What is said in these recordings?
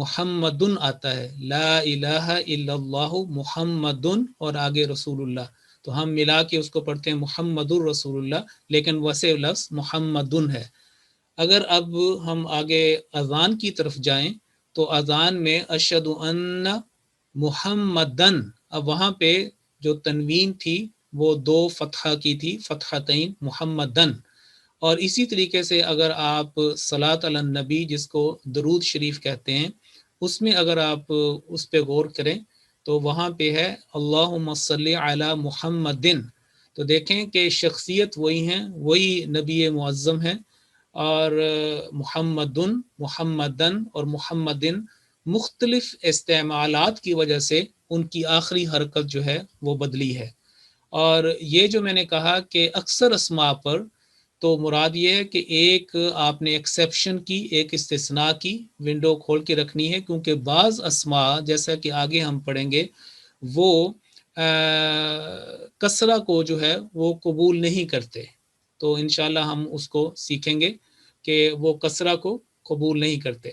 محمدن آتا ہے، لا الہ الا اللہ محمدن اور آگے رسول اللہ، تو ہم ملا کے اس کو پڑھتے ہیں محمد الرسول اللہ، لیکن ویسے لفظ محمدن ہے۔ اگر اب ہم آگے اذان کی طرف جائیں تو اذان میں اشہد ان محمدن، اب وہاں پہ جو تنوین تھی وہ 2 فتحہ کی تھی، فتحتین محمدن۔ اور اسی طریقے سے اگر آپ صلاۃ علی النبی جس کو درود شریف کہتے ہیں، اس میں اگر آپ اس پہ غور کریں تو وہاں پہ ہے اللہم صلی علی محمدن، تو دیکھیں کہ شخصیت وہی ہیں، وہی نبی معظم ہیں، اور محمدن، محمدن اور محمدن مختلف استعمالات کی وجہ سے ان کی آخری حرکت جو ہے وہ بدلی ہے۔ اور یہ جو میں نے کہا کہ اکثر اسماء پر تو مراد یہ ہے کہ ایک آپ نے ایکسیپشن کی، ایک استثناء کی، ونڈو کھول کے رکھنی ہے، کیونکہ بعض اسماء جیسا کہ آگے ہم پڑھیں گے وہ کسرہ کو جو ہے وہ قبول نہیں کرتے، تو انشاءاللہ ہم اس کو سیکھیں گے کہ وہ کسرہ کو قبول نہیں کرتے۔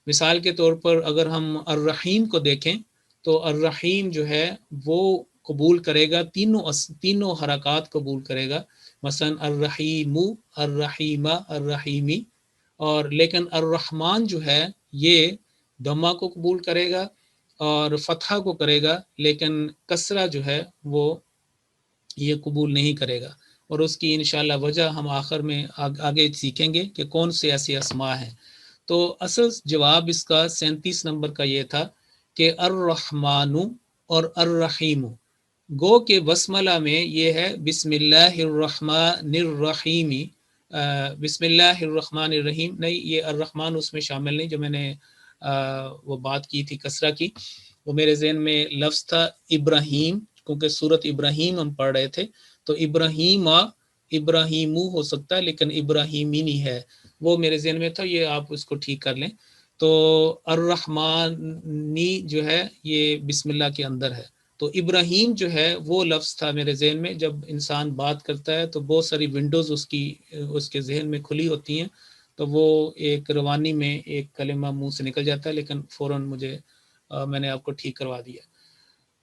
مثال کے طور پر اگر ہم الرحیم کو دیکھیں تو الرحیم جو ہے وہ قبول کرے گا، تینوں حرکات قبول کرے گا، مثلا الرحیم، الرحیمہ، الرحیمی، اور لیکن الرحمن جو ہے یہ ضمہ کو قبول کرے گا اور فتحہ کو کرے گا، لیکن کسرہ جو ہے وہ یہ قبول نہیں کرے گا، اور اس کی انشاءاللہ وجہ ہم آخر میں آگے سیکھیں گے کہ کون سے ایسے اسماء ہیں۔ تو اصل جواب اس کا 37 نمبر کا یہ تھا کہ الرحمن اور الرحیم، گو کہ بسملہ میں یہ ہے بسم اللہ الرحمن الرحیم، بسم اللہ الرحمن الرحیم نہیں، یہ الرحمن اس میں شامل نہیں، جو میں نے وہ بات کی تھی کسرہ کی، وہ میرے ذہن میں لفظ تھا ابراہیم، کیونکہ سورت ابراہیم ہم پڑھ رہے تھے، تو ابراہیمو ہو سکتا ہے لیکن ابراہیمی نہیں ہے، وہ میرے ذہن میں تھا، یہ آپ اس کو ٹھیک کر لیں۔ تو الرحمانی جو ہے یہ بسم اللہ کے اندر ہے، تو ابراہیم جو ہے وہ لفظ تھا میرے ذہن میں، جب انسان بات کرتا ہے تو بہت ساری ونڈوز اس کے ذہن میں کھلی ہوتی ہیں، تو وہ ایک روانی میں ایک کلمہ منہ سے نکل جاتا ہے، لیکن فوراً میں نے آپ کو ٹھیک کروا دیا۔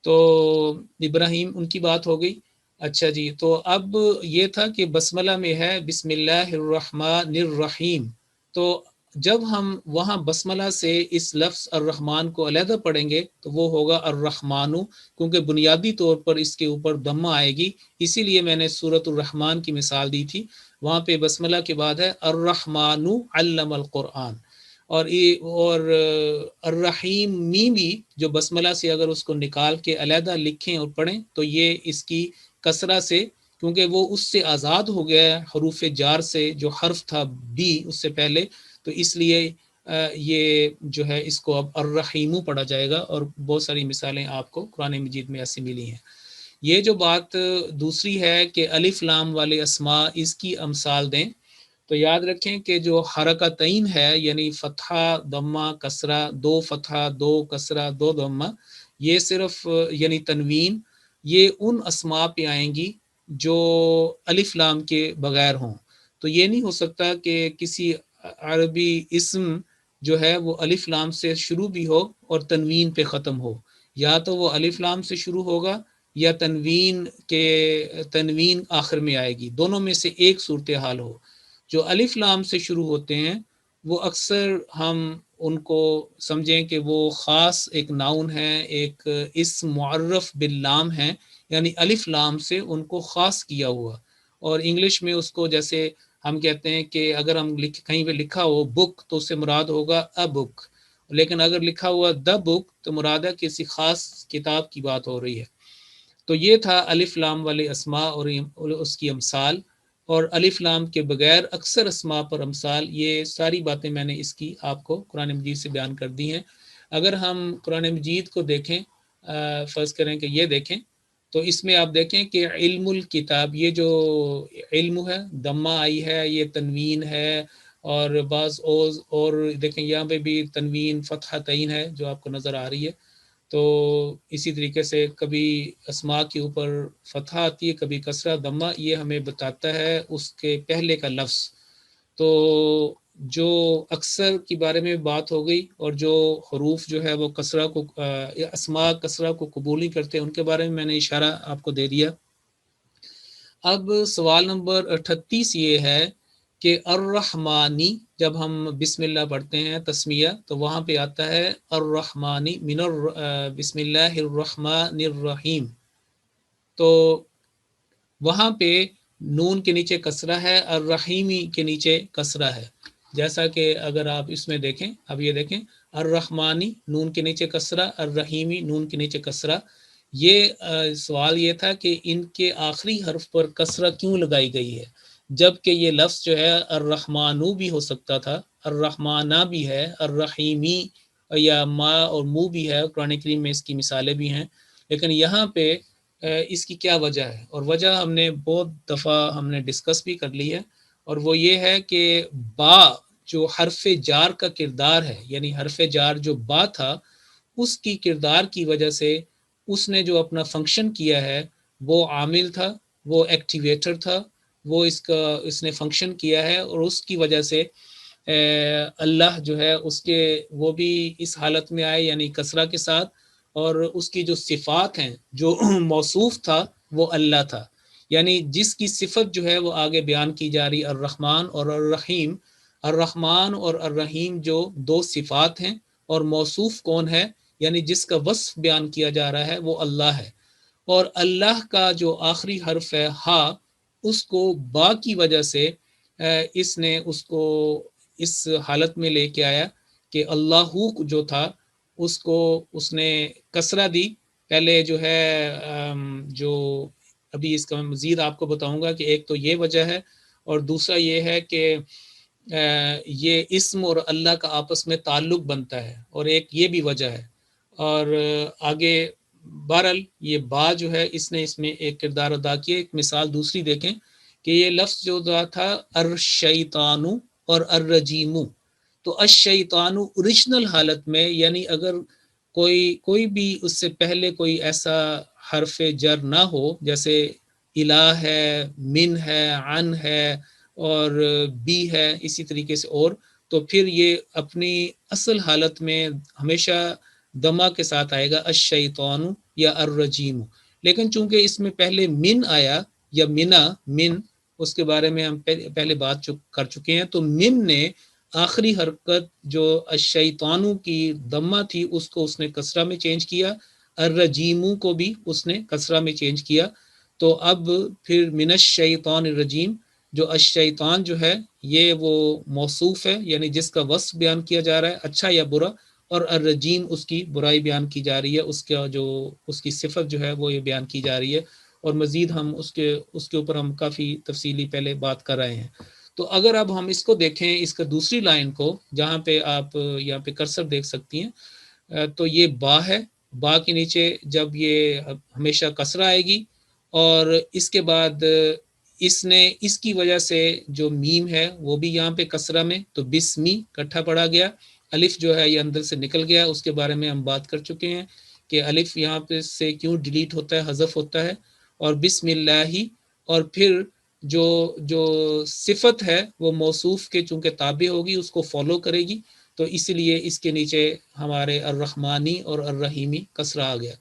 تو ابراہیم ان کی بات ہو گئی۔ اچھا جی، تو اب یہ تھا کہ بسملہ میں ہے بسم اللہ الرحمن الرحیم، تو جب ہم وہاں بسملہ سے اس لفظ الرحمن کو علیحدہ پڑھیں گے تو وہ ہوگا الرحمانو، کیونکہ بنیادی طور پر اس کے اوپر ضمہ آئے گی، اسی لیے میں نے سورۃ الرحمن کی مثال دی تھی، وہاں پہ بسملہ کے بعد ہے الرحمن علم القرآن، اور الرحیم بھی جو بسملہ سے اگر اس کو نکال کے علیحدہ لکھیں اور پڑھیں تو یہ اس کی کسرہ سے، کیونکہ وہ اس سے آزاد ہو گیا ہے حروف جار سے، جو حرف تھا بی اس سے پہلے، تو اس لیے یہ جو ہے اس کو اب الرحیم پڑھا جائے گا، اور بہت ساری مثالیں آپ کو قرآن مجید میں ایسی ملی ہیں۔ یہ جو بات دوسری ہے کہ الف لام والے اسماء اس کی امثال دیں، تو یاد رکھیں کہ جو حرکتین ہے یعنی فتحہ ضمہ کسرہ، 2 فتحہ 2 کسرہ 2 ضمہ، یہ صرف یعنی تنوین، یہ ان اسماء پہ آئیں گی جو الف لام کے بغیر ہوں، تو یہ نہیں ہو سکتا کہ کسی عربی اسم جو ہے وہ الف لام سے شروع بھی ہو اور تنوین پہ ختم ہو، یا تو وہ الف لام سے شروع ہوگا یا تنوین آخر میں آئے گی، دونوں میں سے ایک صورتحال ہو۔ جو الف لام سے شروع ہوتے ہیں وہ اکثر ہم ان کو سمجھیں کہ وہ خاص ایک ناؤن ہے، ایک اسم معرف باللام ہے، یعنی الف لام سے ان کو خاص کیا ہوا، اور انگلش میں اس کو جیسے ہم کہتے ہیں کہ اگر ہم کہیں پہ لکھا ہو بک تو اس سے مراد ہوگا اے بک، لیکن اگر لکھا ہوا دا بک تو مراد ہے کسی خاص کتاب کی بات ہو رہی ہے۔ تو یہ تھا الف لام والے اسماء اور اس کی امثال، اور الف لام کے بغیر اکثر اسماء پر امثال، یہ ساری باتیں میں نے اس کی آپ کو قرآن مجید سے بیان کر دی ہیں۔ اگر ہم قرآن مجید کو دیکھیں، فرض کریں کہ یہ دیکھیں، تو اس میں آپ دیکھیں کہ علم الکتاب، یہ جو علم ہے ضمہ آئی ہے، یہ تنوین ہے، اور بعض اور دیکھیں یہاں پہ بھی تنوین فتحہ تعین ہے جو آپ کو نظر آ رہی ہے، تو اسی طریقے سے کبھی اسماء کے اوپر فتحہ آتی ہے، کبھی کسرہ ضمہ، یہ ہمیں بتاتا ہے اس کے پہلے کا لفظ۔ تو جو اکثر کے بارے میں بات ہو گئی، اور جو حروف جو ہے وہ کسرہ کو اسماء کسرہ کو قبول نہیں کرتے، ان کے بارے میں میں نے اشارہ آپ کو دے دیا۔ اب سوال نمبر 38 یہ ہے کہ الرحمانی، جب ہم بسم اللہ پڑھتے ہیں تسمیہ، تو وہاں پہ آتا ہے الرحمانی بسم اللہ الرحمن الرحیم، تو وہاں پہ نون کے نیچے کسرہ ہے، الرحیمی کے نیچے کسرہ ہے، جیسا کہ اگر آپ اس میں دیکھیں، اب یہ دیکھیں الرحمانی نون کے نیچے کسرہ، الرحیمی نون کے نیچے کسرہ۔ یہ سوال یہ تھا کہ ان کے آخری حرف پر کسرہ کیوں لگائی گئی ہے، جبکہ یہ لفظ جو ہے الرحمانو بھی ہو سکتا تھا، الرحمانہ بھی ہے، الرحیمی یا ما اور مو بھی ہے، قرآن کریم میں اس کی مثالیں بھی ہیں، لیکن یہاں پہ اس کی کیا وجہ ہے، اور وجہ ہم نے بہت دفعہ ہم نے ڈسکس بھی کر لی ہے، اور وہ یہ ہے کہ با جو حرف جار کا کردار ہے، یعنی حرف جار جو با تھا، اس کی کردار کی وجہ سے اس نے جو اپنا فنکشن کیا ہے وہ عامل تھا، وہ ایکٹیویٹر تھا، وہ اس نے فنکشن کیا ہے، اور اس کی وجہ سے اللہ جو ہے اس کے وہ بھی اس حالت میں آئے، یعنی کسرہ کے ساتھ، اور اس کی جو صفات ہیں جو موصوف تھا وہ اللہ تھا، یعنی جس کی صفت جو ہے وہ آگے بیان کی جا رہی الرحمن اور الرحیم۔ الرحمن اور الرحیم جو دو صفات ہیں، اور موصوف کون ہے، یعنی جس کا وصف بیان کیا جا رہا ہے وہ اللہ ہے، اور اللہ کا جو آخری حرف ہے ہا، اس کو با کی وجہ سے اس نے اس کو اس حالت میں لے کے آیا کہ اللہ جو تھا اس کو اس نے کسرہ دی۔ پہلے جو ہے جو ابھی اس کا میں مزید آپ کو بتاؤں گا کہ ایک تو یہ وجہ ہے، اور دوسرا یہ ہے کہ یہ اسم اور اللہ کا آپس میں تعلق بنتا ہے، اور ایک یہ بھی وجہ ہے، اور آگے بہرحال یہ با جو ہے اس نے اس میں ایک کردار ادا کیا۔ ایک مثال دوسری دیکھیں کہ یہ لفظ جو تھا الشیطان اور الرجیم، تو الشیطان اوریجنل حالت میں، یعنی اگر کوئی بھی اس سے پہلے کوئی ایسا حرف جر نہ ہو، جیسے الہ ہے، من ہے، عن ہے، اور بی ہے، اسی طریقے سے، اور تو پھر یہ اپنی اصل حالت میں ہمیشہ دمہ کے ساتھ آئے گا الشیطان یا الرجیم، لیکن چونکہ اس میں پہلے من آیا یا من، اس کے بارے میں ہم پہلے بات کر چکے ہیں، تو من نے آخری حرکت جو الشیطانو کی دمہ تھی اس کو اس نے کسرہ میں چینج کیا، الرجیمو کو بھی اس نے کسرہ میں چینج کیا، تو اب پھر من الشیطان الرجیم، جو الشیطان جو ہے یہ وہ موصوف ہے، یعنی جس کا وصف بیان کیا جا رہا ہے اچھا یا برا، اور الرجیم اس کی برائی بیان کی جا رہی ہے، اس کی صفت جو ہے وہ یہ بیان کی جا رہی ہے، اور مزید ہم اس کے اوپر ہم کافی تفصیلی پہلے بات کر رہے ہیں۔ تو اگر اب ہم اس کو دیکھیں، اس کا دوسری لائن کو، جہاں پہ آپ یہاں پہ کرسر دیکھ سکتی ہیں، تو یہ با ہے، با کے نیچے جب یہ ہمیشہ کسرہ آئے گی، اور اس کے بعد اس کی وجہ سے جو میم ہے وہ بھی یہاں پہ کسرہ میں، تو بسمی کٹھا پڑا گیا، الف جو ہے یہ اندر سے نکل گیا، اس کے بارے میں ہم بات کر چکے ہیں کہ الف یہاں پہ سے کیوں ڈیلیٹ ہوتا ہے، حذف ہوتا ہے، اور بسم اللہ، اور پھر جو صفت ہے وہ موصوف کے چونکہ تابع ہوگی اس کو فالو کرے گی، تو اس لیے اس کے نیچے ہمارے الرحمانی اور الرحیمی کسرہ آ گیا۔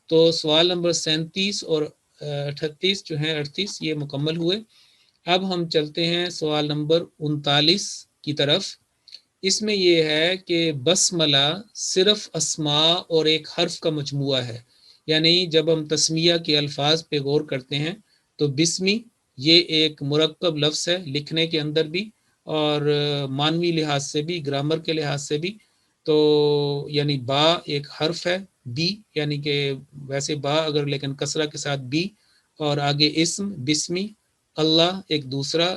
تو سوال نمبر 37 اور 38 جو ہیں 38 یہ مکمل ہوئے۔ اب ہم چلتے ہیں سوال نمبر 39 کی طرف۔ اس میں یہ ہے کہ بسملہ صرف اسماء اور ایک حرف کا مجموعہ ہے، یعنی جب ہم تسمیہ کے الفاظ پہ غور کرتے ہیں تو بسمی یہ ایک مرکب لفظ ہے لکھنے کے اندر بھی، اور معنوی لحاظ سے بھی، گرامر کے لحاظ سے بھی، تو یعنی با ایک حرف ہے، بی یعنی کہ ویسے با اگر لیکن کسرہ کے ساتھ بی، اور آگے اسم بسمی، اللہ ایک دوسرا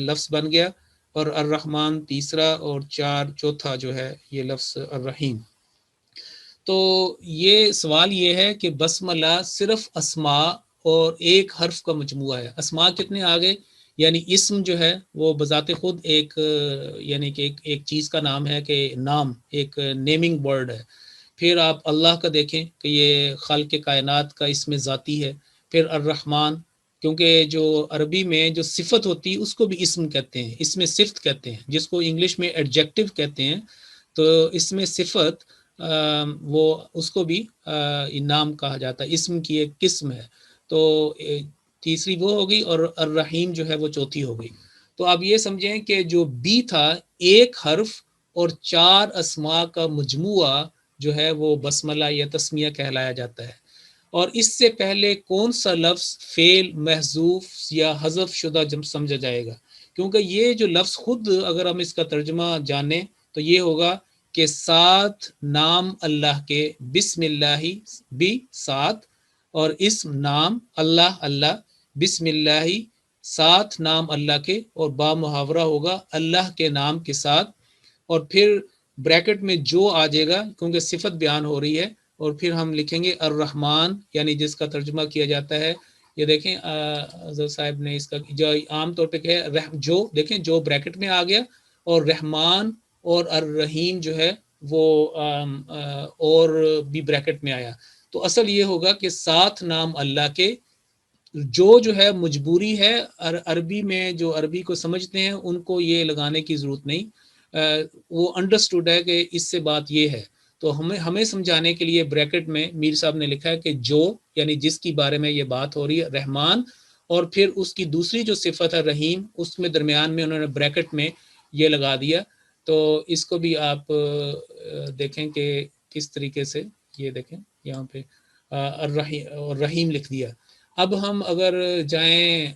لفظ بن گیا، اور الرحمن تیسرا، اور چوتھا جو ہے یہ لفظ الرحیم۔ تو یہ سوال یہ ہے کہ بسملہ صرف اسماء اور ایک حرف کا مجموعہ ہے۔ اسماء کتنے آگے، یعنی اسم جو ہے وہ بذات خود ایک یعنی کہ ایک چیز کا نام ہے، کہ نام ایک نیمنگ ورڈ ہے۔ پھر آپ اللہ کا دیکھیں کہ یہ خالق کائنات کا اسم ذاتی ہے۔ پھر الرحمن کیونکہ جو عربی میں جو صفت ہوتی ہے اس کو بھی اسم کہتے ہیں، اس میں صفت کہتے ہیں، جس کو انگلش میں ایڈجیکٹو کہتے ہیں، تو اس میں صفت وہ اس کو بھی نام کہا جاتا ہے، اسم کی ایک قسم ہے۔ تو تیسری وہ ہوگی، اور الرحیم جو ہے وہ چوتھی ہوگی۔ تو آپ یہ سمجھیں کہ جو بی تھا ایک حرف اور 4 اسماء کا مجموعہ جو ہے وہ بسملہ یا تسمیہ کہلایا جاتا ہے۔ اور اس سے پہلے کون سا لفظ فعل محذوف یا حذف شدہ سمجھا جائے گا؟ کیونکہ یہ جو لفظ خود اگر ہم اس کا ترجمہ جانیں تو یہ ہوگا کہ 7 نام اللہ کے، بسم اللہ بھی 7، اور اسم نام اللہ اللہ، بسم اللہ 7 نام اللہ کے، اور با محاورہ ہوگا اللہ کے نام کے ساتھ، اور پھر بریکٹ میں جو آ جائے گا کیونکہ صفت بیان ہو رہی ہے، اور پھر ہم لکھیں گے الرحمن، یعنی جس کا ترجمہ کیا جاتا ہے، یہ دیکھیں حضرت صاحب نے اس کا جو عام طور پہ کہ جو دیکھیں جو بریکٹ میں آ گیا، اور رحمان اور الرحیم جو ہے وہ اور بھی بریکٹ میں آیا، تو اصل یہ ہوگا کہ 7 نام اللہ کے، جو ہے مجبوری ہے، عربی میں جو عربی کو سمجھتے ہیں ان کو یہ لگانے کی ضرورت نہیں، وہ انڈرسٹوڈ ہے کہ اس سے بات یہ ہے، تو ہمیں سمجھانے کے لیے بریکٹ میں میر صاحب نے لکھا ہے کہ جو، یعنی جس کی بارے میں یہ بات ہو رہی ہے رحمان، اور پھر اس کی دوسری جو صفت ہے رحیم، اس میں درمیان میں انہوں نے بریکٹ میں یہ لگا دیا۔ تو اس کو بھی آپ دیکھیں کہ کس طریقے سے، یہ دیکھیں یہاں پہ رحیم لکھ دیا۔ اب ہم اگر جائیں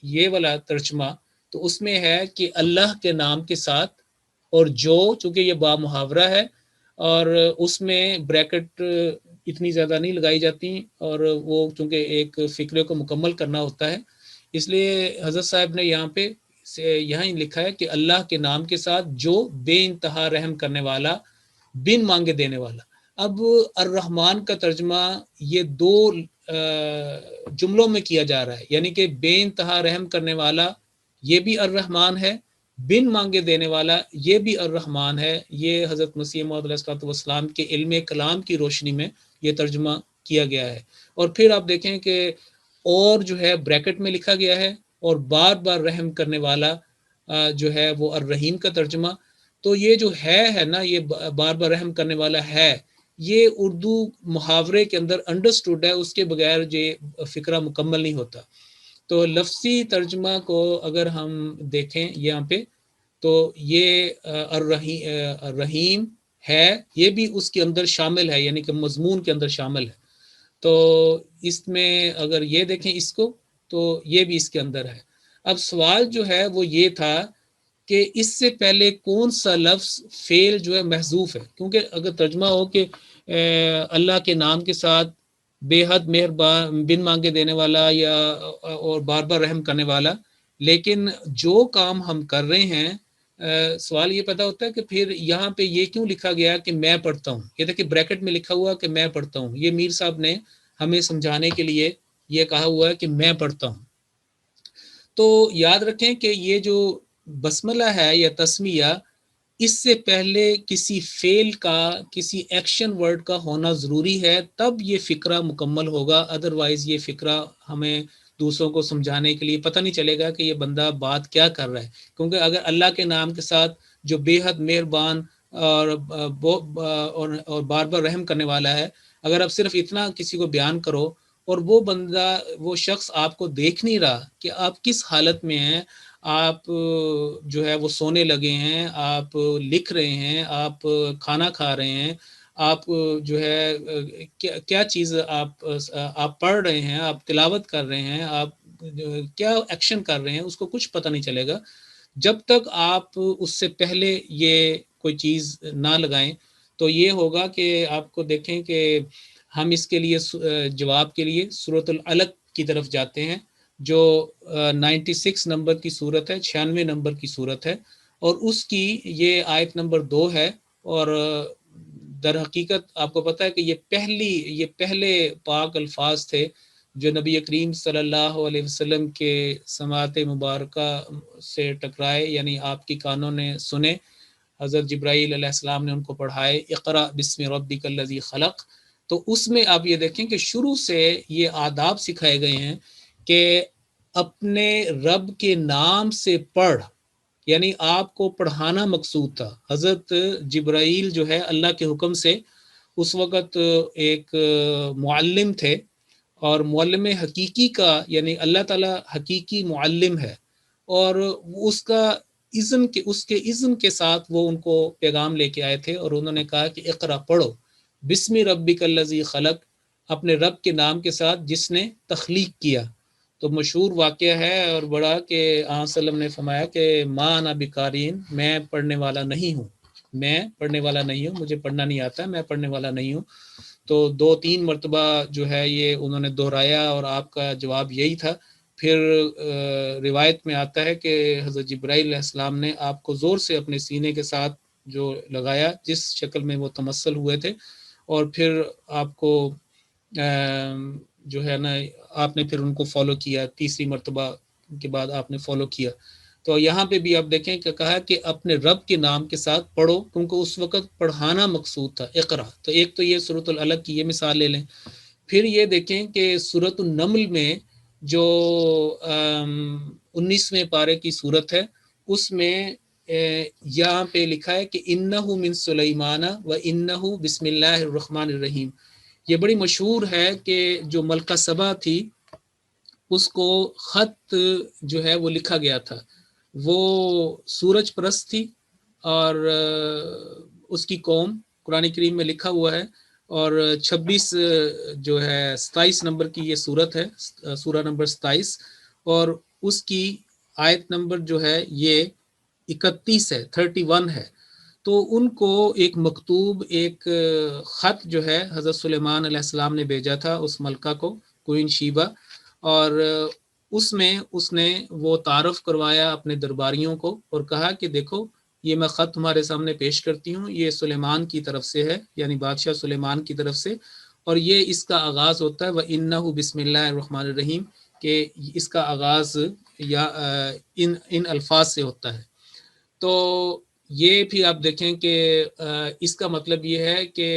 یہ والا ترجمہ، تو اس میں ہے کہ اللہ کے نام کے ساتھ، اور جو چونکہ یہ با محاورہ ہے اور اس میں بریکٹ اتنی زیادہ نہیں لگائی جاتی، اور وہ چونکہ ایک فقرے کو مکمل کرنا ہوتا ہے، اس لیے حضرت صاحب نے یہاں پہ یہاں ہی لکھا ہے کہ اللہ کے نام کے ساتھ جو بے انتہا رحم کرنے والا، بن مانگے دینے والا۔ اب الرحمن کا ترجمہ یہ 2 جملوں میں کیا جا رہا ہے، یعنی کہ بے انتہا رحم کرنے والا یہ بھی الرحمن ہے، بن مانگے دینے والا یہ بھی الرحمن ہے۔ یہ حضرت مسیح موعود علیہ الصلوۃ والسلام کے علم کلام کی روشنی میں یہ ترجمہ کیا گیا ہے۔ اور پھر آپ دیکھیں کہ اور جو ہے بریکٹ میں لکھا گیا ہے، اور بار بار رحم کرنے والا جو ہے وہ الرحیم کا ترجمہ۔ تو یہ جو ہے نا، یہ بار بار رحم کرنے والا ہے، یہ اردو محاورے کے اندر انڈرسٹوڈ ہے، اس کے بغیر یہ فقرہ مکمل نہیں ہوتا۔ تو لفظی ترجمہ کو اگر ہم دیکھیں یہاں پہ، تو یہ الرحیم ہے، یہ بھی اس کے اندر شامل ہے، یعنی کہ مضمون کے اندر شامل ہے۔ تو اس میں اگر یہ دیکھیں اس کو، تو یہ بھی اس کے اندر ہے۔ اب سوال جو ہے وہ یہ تھا کہ اس سے پہلے کون سا لفظ فعل جو ہے محذوف ہے، کیونکہ اگر ترجمہ ہو کہ اللہ کے نام کے ساتھ بے حد مہربان، بن مانگے دینے والا، یا اور بار بار رحم کرنے والا، لیکن جو کام ہم کر رہے ہیں، سوال یہ پیدا ہوتا ہے کہ پھر یہاں پہ یہ کیوں لکھا گیا کہ میں پڑھتا ہوں؟ یہ دیکھیں بریکٹ میں لکھا ہوا کہ میں پڑھتا ہوں، یہ میر صاحب نے ہمیں سمجھانے کے لیے یہ کہا ہوا ہے کہ میں پڑھتا ہوں۔ تو یاد رکھیں کہ یہ جو بسملہ ہے یا تسمیہ، اس سے پہلے کسی فعل کا، کسی ایکشن ورڈ کا ہونا ضروری ہے، تب یہ فقرہ مکمل ہوگا، ادروائز یہ فقرہ ہمیں دوسروں کو سمجھانے کے لیے پتہ نہیں چلے گا کہ یہ بندہ بات کیا کر رہا ہے۔ کیونکہ اگر اللہ کے نام کے ساتھ جو بے حد مہربان اور بار بار رحم کرنے والا ہے، اگر آپ صرف اتنا کسی کو بیان کرو، اور وہ بندہ، وہ شخص آپ کو دیکھ نہیں رہا کہ آپ کس حالت میں ہیں، آپ جو ہے وہ سونے لگے ہیں، آپ لکھ رہے ہیں، آپ کھانا کھا رہے ہیں، آپ جو ہے کیا چیز آپ پڑھ رہے ہیں، آپ تلاوت کر رہے ہیں، آپ کیا ایکشن کر رہے ہیں، اس کو کچھ پتہ نہیں چلے گا جب تک آپ اس سے پہلے یہ کوئی چیز نہ لگائیں۔ تو یہ ہوگا کہ آپ کو دیکھیں کہ ہم اس کے لیے جواب کے لیے سورۃ العلق کی طرف جاتے ہیں، جو 96 نمبر کی صورت ہے، 96 نمبر کی صورت ہے، اور اس کی یہ آیت نمبر 2 ہے۔ اور در حقیقت آپ کو پتہ ہے کہ یہ پہلے پاک الفاظ تھے جو نبی کریم صلی اللہ علیہ وسلم کے سماعت مبارکہ سے ٹکرائے، یعنی آپ کی کانوں نے سنے، حضرت جبرائیل علیہ السلام نے ان کو پڑھائے، اقرأ بسم ربک الذی خلق۔ تو اس میں آپ یہ دیکھیں کہ شروع سے یہ آداب سکھائے گئے ہیں کہ اپنے رب کے نام سے پڑھ، یعنی آپ کو پڑھانا مقصود تھا۔ حضرت جبرائیل جو ہے اللہ کے حکم سے اس وقت ایک معلم تھے، اور معلم حقیقی کا یعنی اللہ تعالیٰ حقیقی معلم ہے، اور اس کے اذن کے ساتھ وہ ان کو پیغام لے کے آئے تھے، اور انہوں نے کہا کہ اقرا پڑھو بسم ربک الذی خلق، اپنے رب کے نام کے ساتھ جس نے تخلیق کیا۔ تو مشہور واقعہ ہے اور بڑا کہ آن وسلم نے فرمایا کہ ما انا بقارین، میں پڑھنے والا نہیں ہوں، میں پڑھنے والا نہیں ہوں، مجھے پڑھنا نہیں آتا، میں پڑھنے والا نہیں ہوں۔ تو 2-3 مرتبہ جو ہے یہ انہوں نے دہرایا، اور آپ کا جواب یہی تھا۔ پھر روایت میں آتا ہے کہ حضرت جبرائیل علیہ السلام نے آپ کو زور سے اپنے سینے کے ساتھ جو لگایا، جس شکل میں وہ تمثل ہوئے تھے، اور پھر آپ کو جو ہے نا آپ نے پھر ان کو فالو کیا، تیسری مرتبہ کے بعد آپ نے فالو کیا۔ تو یہاں پہ بھی آپ دیکھیں کہ کہا کہ اپنے رب کے نام کے ساتھ پڑھو، کیونکہ اس وقت پڑھانا مقصود تھا، اقرا۔ تو ایک تو یہ سورۃ العلق کی یہ مثال لے لیں۔ پھر یہ دیکھیں کہ سورۃ النمل میں جو 19ویں پارے کی صورت ہے، اس میں یہاں پہ لکھا ہے کہ انہ من سلیمان و انہ بسم اللہ الرحمن الرحیم۔ یہ بڑی مشہور ہے کہ جو ملکہ سبا تھی اس کو خط جو ہے وہ لکھا گیا تھا، وہ سورج پرست تھی، اور اس کی قوم قرآن کریم میں لکھا ہوا ہے، اور 26 جو ہے 27 نمبر کی یہ صورت ہے، سورہ نمبر 27، اور اس کی آیت نمبر جو ہے یہ 31 ہے، 31 ہے۔ تو ان کو ایک مکتوب، ایک خط جو ہے حضرت سلیمان علیہ السلام نے بھیجا تھا اس ملکہ کو، کوئن شیبہ، اور اس میں اس نے وہ تعارف کروایا اپنے درباریوں کو، اور کہا کہ دیکھو یہ میں خط تمہارے سامنے پیش کرتی ہوں، یہ سلیمان کی طرف سے ہے، یعنی بادشاہ سلیمان کی طرف سے، اور یہ اس کا آغاز ہوتا ہے وَإِنَّهُ بسم اللہ الرحمن الرحیم، کہ اس کا آغاز یا ان الفاظ سے ہوتا ہے۔ تو یہ بھی آپ دیکھیں کہ اس کا مطلب یہ ہے کہ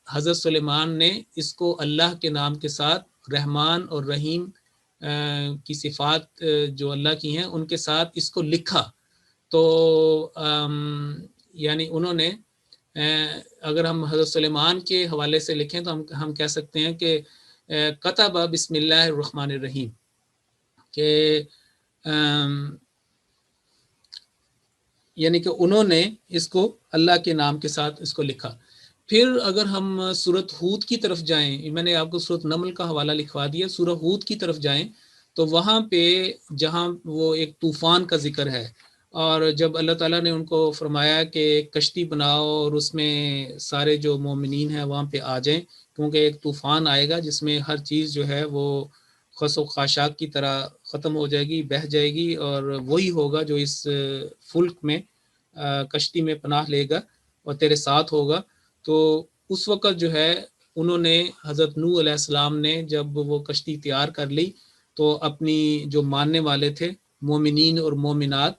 حضرت سلیمان نے اس کو اللہ کے نام کے ساتھ، رحمان اور رحیم کی صفات جو اللہ کی ہیں ان کے ساتھ اس کو لکھا۔ تو یعنی انہوں نے اگر ہم حضرت سلیمان کے حوالے سے لکھیں تو ہم کہہ سکتے ہیں کہ کتب بسم اللہ الرحمن الرحیم، کہ یعنی کہ انہوں نے اس کو اللہ کے نام کے ساتھ اس کو لکھا۔ پھر اگر ہم سورۃ ہود کی طرف جائیں، میں نے آپ کو سورۃ نمل کا حوالہ لکھوا دیا، سورۃ ہود کی طرف جائیں تو وہاں پہ جہاں وہ ایک طوفان کا ذکر ہے، اور جب اللہ تعالیٰ نے ان کو فرمایا کہ ایک کشتی بناؤ اور اس میں سارے جو مومنین ہیں وہاں پہ آ جائیں، کیونکہ ایک طوفان آئے گا جس میں ہر چیز جو ہے وہ خس و خاشاک کی طرح ختم ہو جائے گی، بہہ جائے گی، اور وہی ہوگا جو اس فلک میں کشتی میں پناہ لے گا اور تیرے ساتھ ہوگا۔ تو اس وقت جو ہے انہوں نے حضرت نوح علیہ السلام نے جب وہ کشتی تیار کر لی تو اپنی جو ماننے والے تھے مومنین اور مومنات،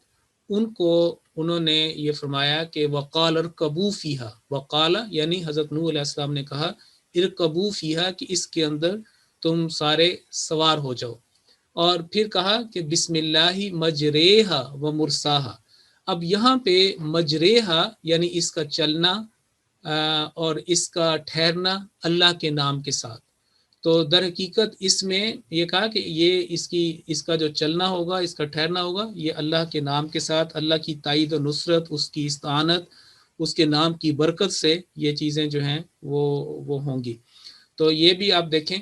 ان کو انہوں نے یہ فرمایا کہ وقال ارکبوا فیہا، وقال یعنی حضرت نوح علیہ السلام نے کہا ارکبوا فیہا کہ اس کے اندر تم سارے سوار ہو جاؤ، اور پھر کہا کہ بسم اللہ مجریہا و مرساہا۔ اب یہاں پہ مجریہا یعنی اس کا چلنا اور اس کا ٹھہرنا اللہ کے نام کے ساتھ۔ تو در حقیقت اس میں یہ کہا کہ یہ اس کا جو چلنا ہوگا، اس کا ٹھہرنا ہوگا، یہ اللہ کے نام کے ساتھ، اللہ کی تائید و نصرت، اس کی استعانت، اس کے نام کی برکت سے یہ چیزیں جو ہیں وہ ہوں گی۔ تو یہ بھی آپ دیکھیں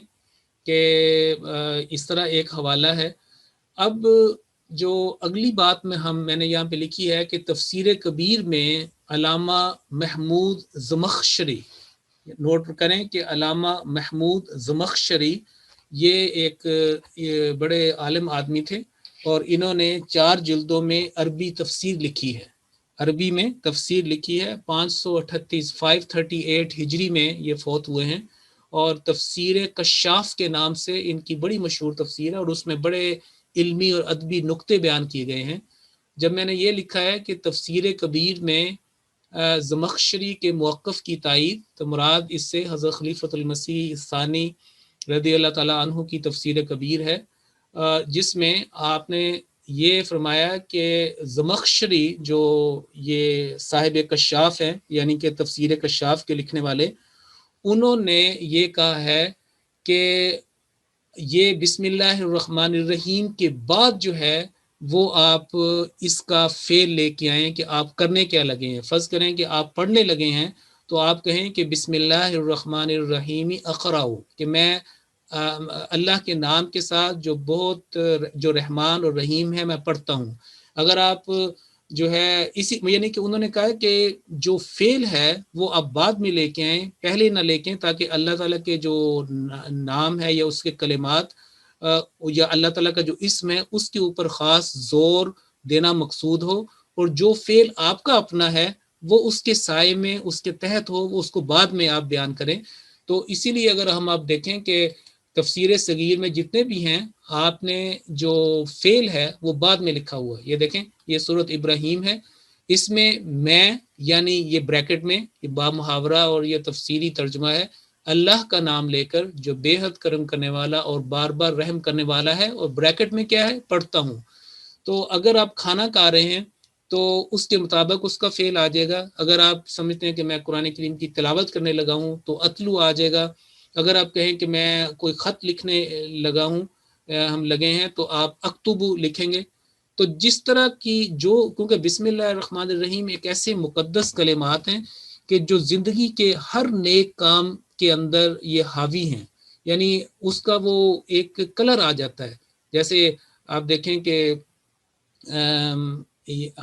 کہ اس طرح ایک حوالہ ہے۔ اب جو اگلی بات میں نے یہاں پہ لکھی ہے کہ تفسیر کبیر میں علامہ محمود زمخشری، نوٹ کریں کہ علامہ محمود زمخشری یہ ایک بڑے عالم آدمی تھے، اور انہوں نے 4 جلدوں میں عربی تفسیر لکھی ہے، عربی میں تفسیر لکھی ہے، 538 ہجری میں یہ فوت ہوئے ہیں، اور تفسیر کشاف کے نام سے ان کی بڑی مشہور تفسیر ہے، اور اس میں بڑے علمی اور ادبی نقطے بیان کیے گئے ہیں۔ جب میں نے یہ لکھا ہے کہ تفسیر کبیر میں زمخشری کے موقف کی تائید، تو مراد اس سے حضرت خلیفۃ المسیح ثانی رضی اللہ تعالیٰ عنہ کی تفسیر کبیر ہے، جس میں آپ نے یہ فرمایا کہ زمخشری جو یہ صاحب کشاف ہیں یعنی کہ تفسیر کشاف کے لکھنے والے، انہوں نے یہ کہا ہے کہ یہ بسم اللہ الرحمن الرحیم کے بعد جو ہے وہ آپ اس کا فعل لے کے آئیں کہ آپ کرنے کیا لگے ہیں. فرض کریں کہ آپ پڑھنے لگے ہیں تو آپ کہیں کہ بسم اللہ الرحمن الرحیم اقرأ، کہ میں اللہ کے نام کے ساتھ جو بہت جو رحمان اور رحیم ہے میں پڑھتا ہوں. اگر آپ جو ہے اسی یعنی کہ انہوں نے کہا کہ جو فعل ہے وہ آپ بعد میں لے کے آئیں، پہلے نہ لے کے آئیں، تاکہ اللہ تعالیٰ کے جو نام ہے یا اس کے کلمات یا اللہ تعالیٰ کا جو اسم ہے اس کے اوپر خاص زور دینا مقصود ہو، اور جو فعل آپ کا اپنا ہے وہ اس کے سائے میں اس کے تحت ہو، وہ اس کو بعد میں آپ بیان کریں. تو اسی لیے اگر ہم آپ دیکھیں کہ تفسیر صغیر میں جتنے بھی ہیں آپ نے جو فعل ہے وہ بعد میں لکھا ہوا ہے. یہ دیکھیں یہ سورۃ ابراہیم ہے، اس میں یعنی یہ بریکٹ میں یہ با محاورہ اور یہ تفسیری ترجمہ ہے، اللہ کا نام لے کر جو بے حد کرم کرنے والا اور بار بار رحم کرنے والا ہے، اور بریکٹ میں کیا ہے پڑھتا ہوں. تو اگر آپ کھانا کھا رہے ہیں تو اس کے مطابق اس کا فعل آ جائے گا. اگر آپ سمجھتے ہیں کہ میں قرآن کریم کی تلاوت کرنے لگا ہوں تو اتلو آ جائے گا. اگر آپ کہیں کہ میں کوئی خط لکھنے لگا ہوں ہم لگے ہیں تو آپ اکتبو لکھیں گے. تو جس طرح کی جو کیونکہ بسم اللہ الرحمن الرحیم ایک ایسے مقدس کلمات ہیں کہ جو زندگی کے ہر نیک کام کے اندر یہ حاوی ہیں، یعنی اس کا وہ ایک کلر آ جاتا ہے. جیسے آپ دیکھیں کہ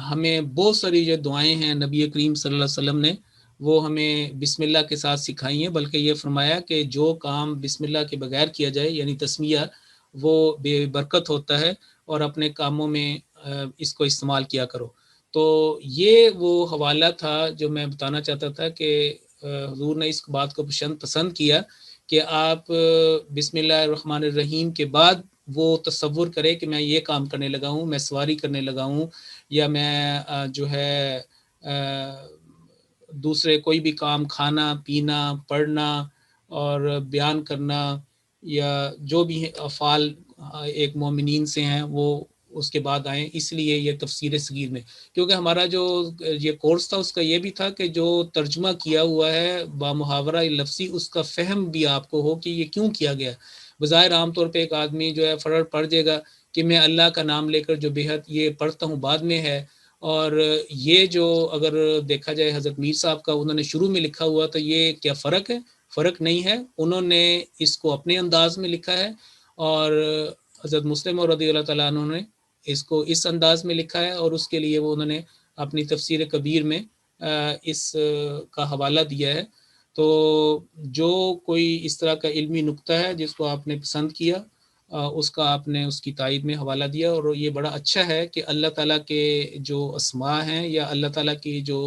ہمیں بہت ساری جو دعائیں ہیں نبی کریم صلی اللہ علیہ وسلم نے وہ ہمیں بسم اللہ کے ساتھ سکھائی ہیں، بلکہ یہ فرمایا کہ جو کام بسم اللہ کے بغیر کیا جائے یعنی تسمیہ وہ بے برکت ہوتا ہے، اور اپنے کاموں میں اس کو استعمال کیا کرو. تو یہ وہ حوالہ تھا جو میں بتانا چاہتا تھا کہ حضور نے اس بات کو پسند کیا کہ آپ بسم اللہ الرحمن الرحیم کے بعد وہ تصور کرے کہ میں یہ کام کرنے لگا ہوں، میں سواری کرنے لگا ہوں، یا میں جو ہے دوسرے کوئی بھی کام کھانا پینا پڑھنا اور بیان کرنا یا جو بھی افعال ایک مومنین سے ہیں وہ اس کے بعد آئیں. اس لیے یہ تفسیر صغیر میں، کیونکہ ہمارا جو یہ کورس تھا اس کا یہ بھی تھا کہ جو ترجمہ کیا ہوا ہے با محاورہ لفظی اس کا فہم بھی آپ کو ہو کہ یہ کیوں کیا گیا. بظاہر عام طور پہ ایک آدمی جو ہے فرق پڑ جائے گا کہ میں اللہ کا نام لے کر جو بےحد یہ پڑھتا ہوں بعد میں ہے، اور یہ جو اگر دیکھا جائے حضرت میر صاحب کا انہوں نے شروع میں لکھا ہوا تو یہ کیا فرق ہے؟ فرق نہیں ہے. انہوں نے اس کو اپنے انداز میں لکھا ہے، اور حضرت مسلم رضی اللہ تعالیٰ عنہ نے اس کو اس انداز میں لکھا ہے، اور اس کے لیے وہ انہوں نے اپنی تفسیر کبیر میں اس کا حوالہ دیا ہے. تو جو کوئی اس طرح کا علمی نکتہ ہے جس کو آپ نے پسند کیا اس کا آپ نے اس کی تائید میں حوالہ دیا، اور یہ بڑا اچھا ہے کہ اللہ تعالیٰ کے جو اسماء ہیں یا اللہ تعالیٰ کی جو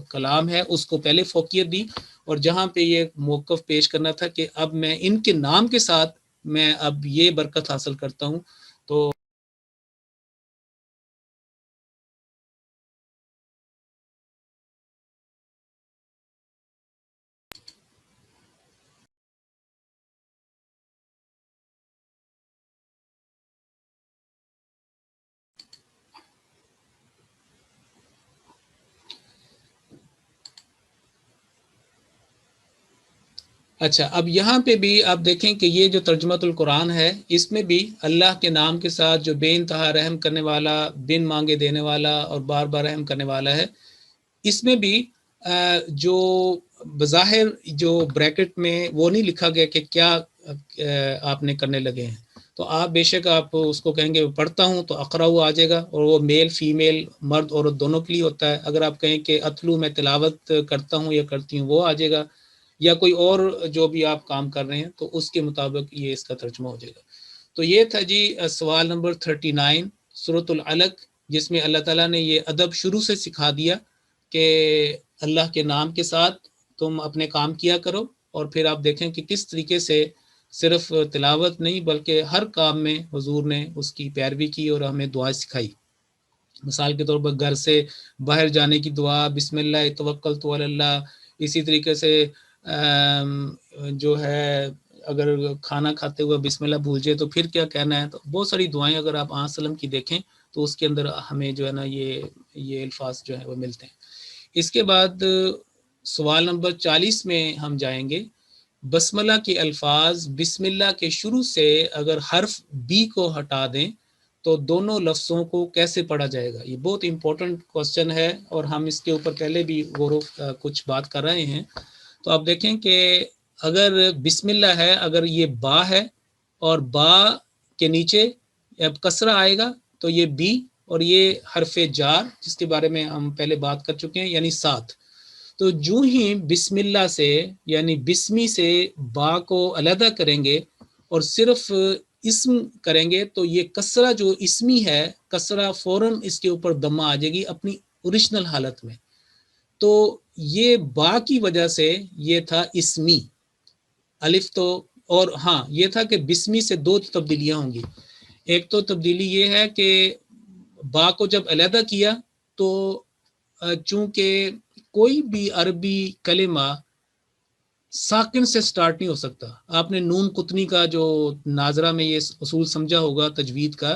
کلام ہے اس کو پہلے فوقیت دی، اور جہاں پہ یہ موقف پیش کرنا تھا کہ اب میں ان کے نام کے ساتھ میں اب یہ برکت حاصل کرتا ہوں. تو اچھا، اب یہاں پہ بھی آپ دیکھیں کہ یہ جو ترجمۃ القرآن ہے اس میں بھی اللہ کے نام کے ساتھ جو بے انتہا رحم کرنے والا، بن مانگے دینے والا اور بار بار رحم کرنے والا ہے، اس میں بھی جو بظاہر جو بریکٹ میں وہ نہیں لکھا گیا کہ کیا آپ نے کرنے لگے ہیں. تو آپ بے شک آپ اس کو کہیں گے پڑھتا ہوں تو اقرا آ جائے گا، اور وہ میل فیمیل مرد عورت دونوں کے لیے ہوتا ہے. اگر آپ کہیں کہ اتلو میں تلاوت کرتا ہوں یا کرتی ہوں وہ آ جائے گا، یا کوئی اور جو بھی آپ کام کر رہے ہیں تو اس کے مطابق یہ اس کا ترجمہ ہو جائے گا. تو یہ تھا جی سوال نمبر 39 سورۃ العلق، جس میں اللہ تعالیٰ نے یہ ادب شروع سے سکھا دیا کہ اللہ کے نام کے ساتھ تم اپنے کام کیا کرو، اور پھر آپ دیکھیں کہ کس طریقے سے صرف تلاوت نہیں بلکہ ہر کام میں حضور نے اس کی پیروی کی اور ہمیں دعائیں سکھائی. مثال کے طور پر گھر سے باہر جانے کی دعا بسم اللہ توکلت علی اللہ، اسی طریقے سے جو ہے اگر کھانا کھاتے ہوئے بسم اللہ بھول جائے تو پھر کیا کہنا ہے. تو بہت ساری دعائیں اگر آپ وسلم کی دیکھیں تو اس کے اندر ہمیں جو ہے نا یہ الفاظ جو ہیں وہ ملتے ہیں. اس کے بعد سوال نمبر 40 میں ہم جائیں گے. بسملہ کے الفاظ بسم اللہ کے شروع سے اگر حرف بی کو ہٹا دیں تو دونوں لفظوں کو کیسے پڑھا جائے گا. یہ بہت امپورٹنٹ کوسچن ہے اور ہم اس کے اوپر پہلے بھی کچھ بات کر رہے ہیں. تو آپ دیکھیں کہ اگر بسم اللہ ہے، اگر یہ با ہے اور با کے نیچے اب کسرہ آئے گا تو یہ بی، اور یہ حرف جار جس کے بارے میں ہم پہلے بات کر چکے ہیں یعنی ساتھ. تو جو ہی بسم اللہ سے یعنی بسمی سے با کو علیحدہ کریں گے اور صرف اسم کریں گے تو یہ کسرہ جو اسمی ہے، کسرہ فوراً اس کے اوپر دمہ آ جائے گی اپنی اوریجنل حالت میں. تو یہ با کی وجہ سے یہ تھا اسمی الف. تو اور ہاں یہ تھا کہ بسمی سے دو تبدیلیاں ہوں گی. ایک تو تبدیلی یہ ہے کہ با کو جب علیحدہ کیا تو چونکہ کوئی بھی عربی کلمہ ساکن سے سٹارٹ نہیں ہو سکتا. آپ نے نون قطنی کا جو ناظرہ میں یہ اصول سمجھا ہوگا تجوید کا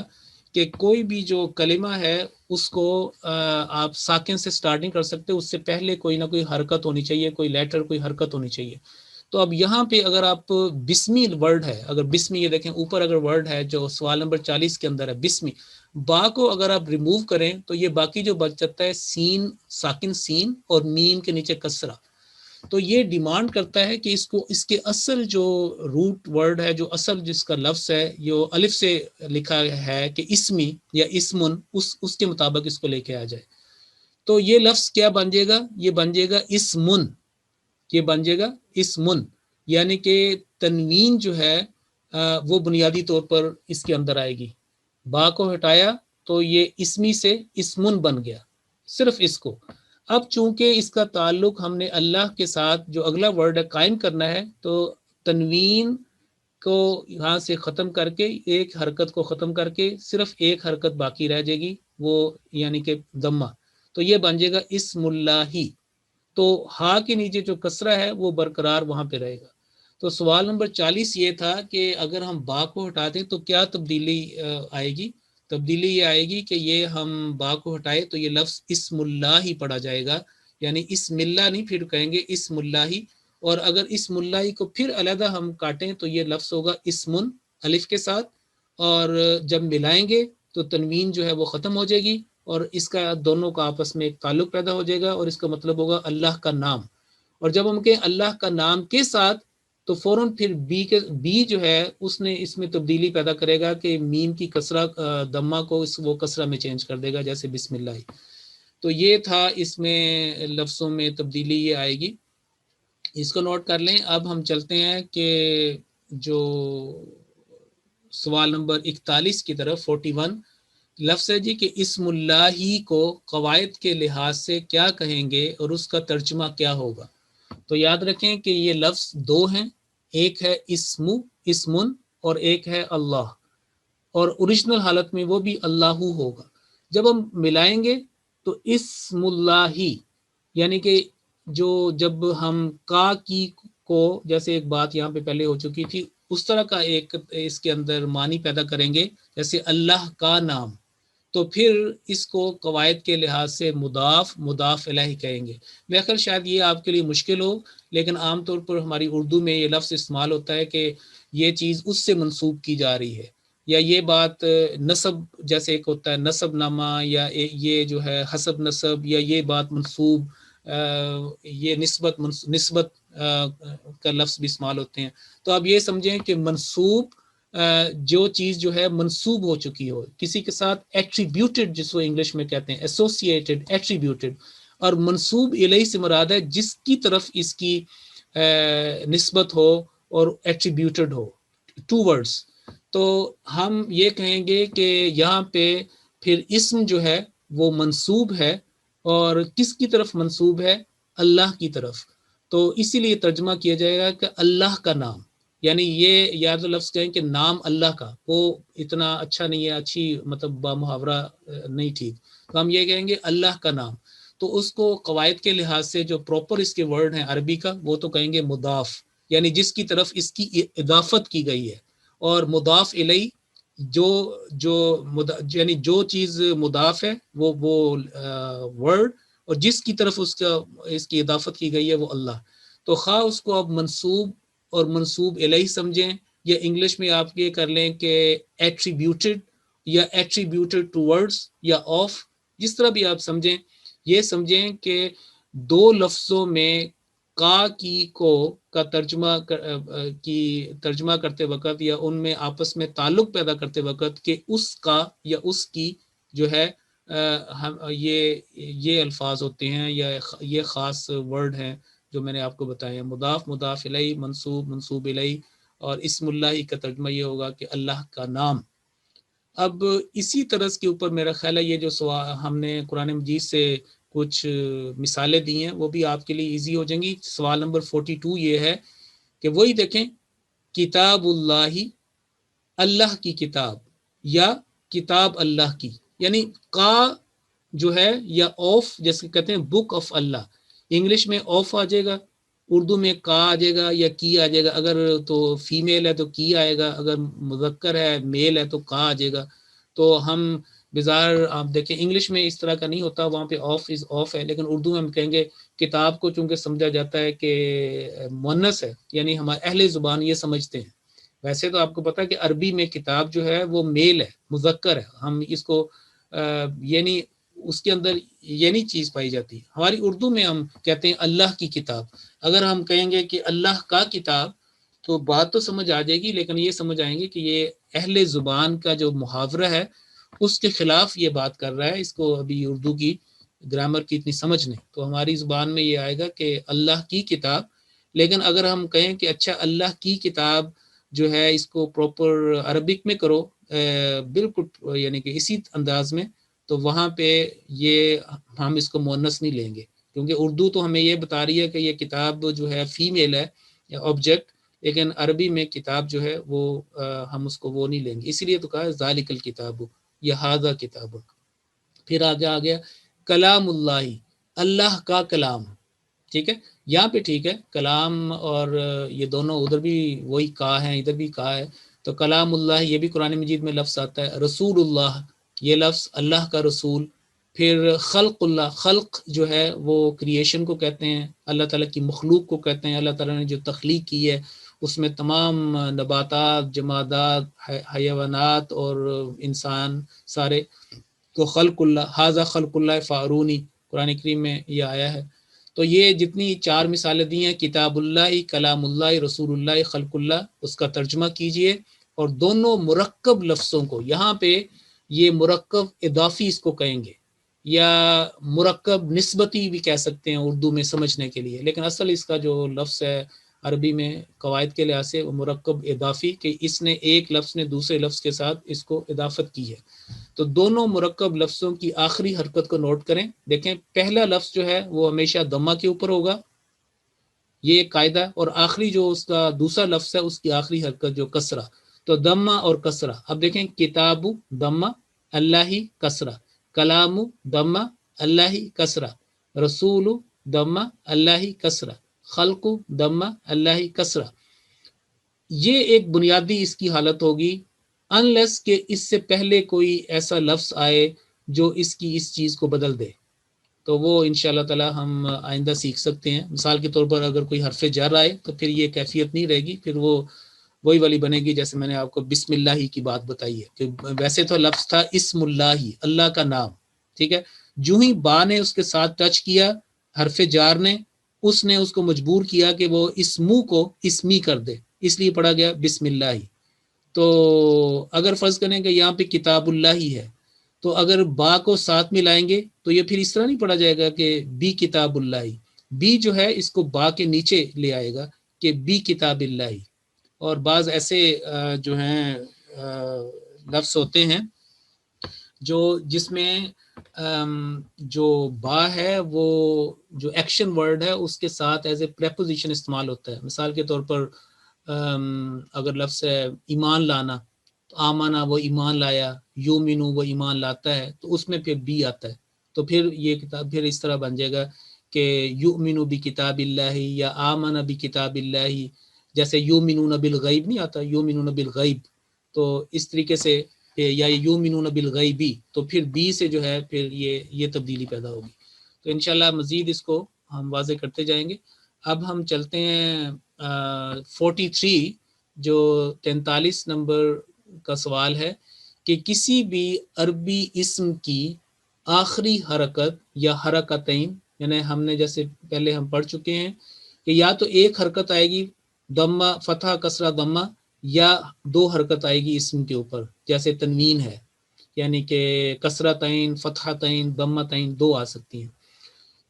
کہ کوئی بھی جو کلمہ ہے اس کو آپ ساکن سے سٹارٹ نہیں کر سکتے، اس سے پہلے کوئی نہ کوئی حرکت ہونی چاہیے، کوئی لیٹر کوئی حرکت ہونی چاہیے. تو اب یہاں پہ اگر آپ بسمی ورڈ ہے، اگر بسمی یہ دیکھیں اوپر اگر ورڈ ہے جو سوال نمبر 40 کے اندر ہے بسمی، با کو اگر آپ ریموو کریں تو یہ باقی جو بچ جاتا ہے سین، ساکن سین اور میم کے نیچے کسرہ. تو یہ ڈیمانڈ کرتا ہے کہ اس کے اصل جو روٹ ورڈ ہے، جو اصل جس کا لفظ ہے، جو الف سے لکھا ہے کہ اسمی یا اسمن، اس کے مطابق اس کو لے کے آ جائے. تو یہ لفظ کیا بن جائے گا؟ یہ بن جائے گا اسمن. یہ بن جائے گا اسمن، یعنی کہ تنوین جو ہے وہ بنیادی طور پر اس کے اندر آئے گی. با کو ہٹایا تو یہ اسمی سے اسمن بن گیا، صرف اس کو. اب چونکہ اس کا تعلق ہم نے اللہ کے ساتھ جو اگلا ورڈ ہے قائم کرنا ہے، تو تنوین کو یہاں سے ختم کر کے ایک حرکت کو ختم کر کے صرف ایک حرکت باقی رہ جائے گی، وہ یعنی کہ ضمہ. تو یہ بن جائے گا اسم اللہ. تو ہا کے نیچے جو کسرہ ہے وہ برقرار وہاں پہ رہے گا. تو سوال نمبر 40 یہ تھا کہ اگر ہم با کو ہٹا دیں تو کیا تبدیلی آئے گی. تبدیلی یہ آئے گی کہ یہ ہم با کو ہٹائے تو یہ لفظ اسم اللہ ہی پڑھا جائے گا، یعنی اسم اللہ نہیں پھر کہیں گے اسم اللہ ہی. اور اگر اسم اللہ کو پھر علیحدہ ہم کاٹیں تو یہ لفظ ہوگا اسمن الف کے ساتھ، اور جب ملائیں گے تو تنوین جو ہے وہ ختم ہو جائے گی اور اس کا دونوں کا آپس میں ایک تعلق پیدا ہو جائے گا اور اس کا مطلب ہوگا اللہ کا نام. اور جب ہم کہیں اللہ کا نام کے ساتھ تو فوراً پھر بی جو ہے اس میں تبدیلی پیدا کرے گا کہ میم کی کسرہ دمہ کو وہ کسرہ میں چینج کر دے گا، جیسے بسم اللہ. تو یہ تھا اس میں لفظوں میں تبدیلی یہ آئے گی، اس کو نوٹ کر لیں. اب ہم چلتے ہیں کہ جو سوال نمبر 41 کی طرف 41 لفظ ہے جی کہ اسم اللہ ہی کو قواعد کے لحاظ سے کیا کہیں گے اور اس کا ترجمہ کیا ہوگا. تو یاد رکھیں کہ یہ لفظ دو ہیں، ایک ہے اسمن اور ایک ہے اللہ، اور اوریجنل حالت میں وہ بھی اللہ ہوگا. جب ہم ملائیں گے تو اسم اللہ ہی، یعنی کہ جب ہم کا کی کو، جیسے ایک بات یہاں پہ پہلے ہو چکی تھی، اس طرح کا ایک اس کے اندر معنی پیدا کریں گے جیسے اللہ کا نام، تو پھر اس کو قواعد کے لحاظ سے مضاف الیہ کہیں گے. میں خیال شاید یہ آپ کے لیے مشکل ہو، لیکن عام طور پر ہماری اردو میں یہ لفظ استعمال ہوتا ہے کہ یہ چیز اس سے منسوب کی جا رہی ہے، یا یہ بات نسب جیسے ایک ہوتا ہے نسب نامہ، یا یہ جو ہے حسب نسب، یا یہ بات منسوب، یہ نسبت کا لفظ بھی استعمال ہوتے ہیں. تو آپ یہ سمجھیں کہ منسوب جو چیز جو ہے منسوب ہو چکی ہو کسی کے ساتھ، ایٹریبیوٹڈ جس کو انگلش میں کہتے ہیں، ایسوسیٹڈ، ایٹریبیوٹڈ. اور منسوب الیہ سے مراد ہے جس کی طرف اس کی نسبت ہو اور ایٹریبیوٹڈ ہو، ٹو ورڈز. تو ہم یہ کہیں گے کہ یہاں پہ پھر اسم جو ہے وہ منسوب ہے، اور کس کی طرف منسوب ہے؟ اللہ کی طرف. تو اسی لیے ترجمہ کیا جائے گا کہ اللہ کا نام، یعنی یہ یاد لفظ کہیں کہ نام اللہ کا، وہ اتنا اچھا نہیں ہے، اچھی مطلب بامحاورہ نہیں ٹھیک. تو ہم یہ کہیں گے اللہ کا نام. تو اس کو قواعد کے لحاظ سے جو پراپر اس کے ورڈ ہیں عربی کا، وہ تو کہیں گے مضاف. یعنی جس کی طرف اس کی اضافت کی گئی ہے، اور مضاف الیہ یعنی جو چیز مضاف ہے وہ ورڈ، اور جس کی طرف اس کی اضافت کی گئی ہے وہ اللہ. تو خواہ اس کو اب منصوب اور منصوب الیہ سمجھیں، یا انگلش میں آپ یہ کر لیں کہ ایٹریبیوٹڈ یا ایٹریبیوٹڈ ٹوورڈز یا آف، جس طرح بھی آپ سمجھیں. یہ سمجھیں کہ دو لفظوں میں کا کی کو کا ترجمہ کرتے وقت، یا ان میں آپس میں تعلق پیدا کرتے وقت، کہ اس کا یا اس کی جو ہے یہ الفاظ ہوتے ہیں، یا یہ خاص ورڈ ہیں جو میں نے آپ کو بتایا. مضاف، مضاف الیہ، منصوب، منصوب الیہ، اور اسم اللہ کا ترجمہ یہ ہوگا کہ اللہ کا نام. اب اسی طرز کے اوپر میرا خیال ہے یہ جو سوال ہم نے قرآن مجید سے کچھ مثالیں دی ہیں وہ بھی آپ کے لیے ایزی ہو جائیں گی. سوال نمبر 42 یہ ہے کہ وہی دیکھیں، کتاب اللہ، اللہ کی کتاب، یا کتاب اللہ کی، یعنی کا جو ہے یا آف، جیسے کہتے ہیں بک آف اللہ، انگلش میں آف آ جائے گا، اردو میں کا آ جائے گا یا کی آ جائے گا. اگر تو فیمیل ہے تو کی آئے گا، اگر مذکر ہے میل ہے تو کا آ جائے گا. تو ہم بظاہر آپ دیکھیں انگلش میں اس طرح کا نہیں ہوتا، وہاں پہ آف از آف ہے، لیکن اردو میں ہم کہیں گے کتاب کو چونکہ سمجھا جاتا ہے کہ مؤنث ہے، یعنی ہمارے اہل زبان یہ سمجھتے ہیں. ویسے تو آپ کو پتا ہے کہ عربی میں کتاب جو ہے وہ میل ہے، مذکر ہے، ہم اس کو یعنی اس کے اندر یہ نہیں چیز پائی جاتی. ہماری اردو میں ہم کہتے ہیں اللہ کی کتاب. اگر ہم کہیں گے کہ اللہ کا کتاب تو بات تو سمجھ آ جائے گی، لیکن یہ سمجھ آئیں گے کہ یہ اہل زبان کا جو محاورہ ہے اس کے خلاف یہ بات کر رہا ہے. اس کو ابھی اردو کی گرامر کی اتنی سمجھ نہیں، تو ہماری زبان میں یہ آئے گا کہ اللہ کی کتاب. لیکن اگر ہم کہیں کہ اچھا اللہ کی کتاب جو ہے اس کو پراپر عربک میں کرو بالکل یعنی کہ اسی انداز میں، تو وہاں پہ یہ ہم اس کو مؤنث نہیں لیں گے، کیونکہ اردو تو ہمیں یہ بتا رہی ہے کہ یہ کتاب جو ہے فیمیل ہے یا آبجیکٹ، لیکن عربی میں کتاب جو ہے وہ ہم اس کو وہ نہیں لیں گے. اسی لیے تو کہا ہے ذالک الکتاب یا ھذا کتاب. پھر آگے آ گیا کلام اللہ، اللہ کا کلام. ٹھیک ہے، یہاں پہ ٹھیک ہے کلام، اور یہ دونوں ادھر بھی وہی کا ہے ادھر بھی کا ہے، تو کلام اللہ یہ بھی قرآن مجید میں لفظ آتا ہے. رسول اللہ یہ لفظ اللہ کا رسول. پھر خلق اللہ، خلق جو ہے وہ کریشن کو کہتے ہیں، اللہ تعالیٰ کی مخلوق کو کہتے ہیں. اللہ تعالیٰ نے جو تخلیق کی ہے اس میں تمام نباتات، جمادات، حیوانات اور انسان سارے، تو خلق اللہ، ھذا خلق اللہ فارونی قرآن کریم میں یہ آیا ہے. تو یہ جتنی 4 مثالیں دی ہیں، کتاب اللہ، کلام اللہ، رسول اللہ، خلق اللہ، اس کا ترجمہ کیجئے. اور دونوں مرکب لفظوں کو، یہاں پہ یہ مرکب اضافی اس کو کہیں گے، یا مرکب نسبتی بھی کہہ سکتے ہیں اردو میں سمجھنے کے لیے، لیکن اصل اس کا جو لفظ ہے عربی میں قواعد کے لحاظ سے وہ مرکب اضافی، کہ اس نے ایک لفظ نے دوسرے لفظ کے ساتھ اس کو اضافت کی ہے. تو دونوں مرکب لفظوں کی آخری حرکت کو نوٹ کریں. دیکھیں پہلا لفظ جو ہے وہ ہمیشہ ضمہ کے اوپر ہوگا، یہ ایک قاعدہ، اور آخری جو اس کا دوسرا لفظ ہے اس کی آخری حرکت جو کسرہ، تو ضمہ اور کسرہ. اب دیکھیں کتاب ضمہ اللہ کسرہ، کلام ضمہ اللہ کسرہ، رسول ضمہ اللہ کسرہ، خلق ضمہ اللہ کسرہ. یہ ایک بنیادی اس کی حالت ہوگی، انلیس کہ اس سے پہلے کوئی ایسا لفظ آئے جو اس کی اس چیز کو بدل دے. تو وہ انشاءاللہ تعالی ہم آئندہ سیکھ سکتے ہیں. مثال کے طور پر اگر کوئی حرف جر آئے تو پھر یہ کیفیت نہیں رہے گی، پھر وہ وہی والی بنے گی جیسے میں نے آپ کو بسم اللہ کی بات بتائی ہے، کہ ویسے تو لفظ تھا اسم اللہ، اللہ کا نام. ٹھیک ہے، جو ہی با نے اس کے ساتھ ٹچ کیا حرف جار نے اس کو مجبور کیا کہ وہ اسمو کو اسمی کر دے، اس لیے پڑھا گیا بسم اللہ. تو اگر فرض کریں کہ یہاں پہ کتاب اللہ ہی ہے، تو اگر با کو ساتھ میں لائیں گے تو یہ پھر اس طرح نہیں پڑھا جائے گا کہ بی کتاب اللہ، بی جو ہے اس کو با کے نیچے لے آئے گا کہ بی کتاب اللہ. اور بعض ایسے جو ہیں لفظ ہوتے ہیں جس میں جو با ہے وہ جو ایکشن ورڈ ہے اس کے ساتھ ایز اے پریپوزیشن استعمال ہوتا ہے. مثال کے طور پر اگر لفظ ہے ایمان لانا، تو آمانا وہ ایمان لایا، یومنو وہ ایمان لاتا ہے، تو اس میں پھر بی آتا ہے. تو پھر یہ کتاب پھر اس طرح بن جائے گا کہ یؤمنو بکتاب اللہ یا آمن بکتاب اللہ جیسے یومنون بالغیب نہیں آتا، یومنون بالغیب، تو اس طریقے سے، یا یومنون بالغیبی، تو پھر بی سے جو ہے پھر یہ تبدیلی پیدا ہوگی. تو انشاءاللہ مزید اس کو ہم واضح کرتے جائیں گے. اب ہم چلتے ہیں 43، جو 43 نمبر کا سوال ہے کہ کسی بھی عربی اسم کی آخری حرکت یا حرکتین، یعنی ہم نے جیسے پہلے ہم پڑھ چکے ہیں کہ یا تو ایک حرکت آئے گی ضمہ فتحہ کسرہ ضمہ، یا دو حرکت آئے گی اسم کے اوپر، جیسے تنوین ہے، یعنی کہ کسرتین فتحتین ضمتین دو آ سکتی ہیں.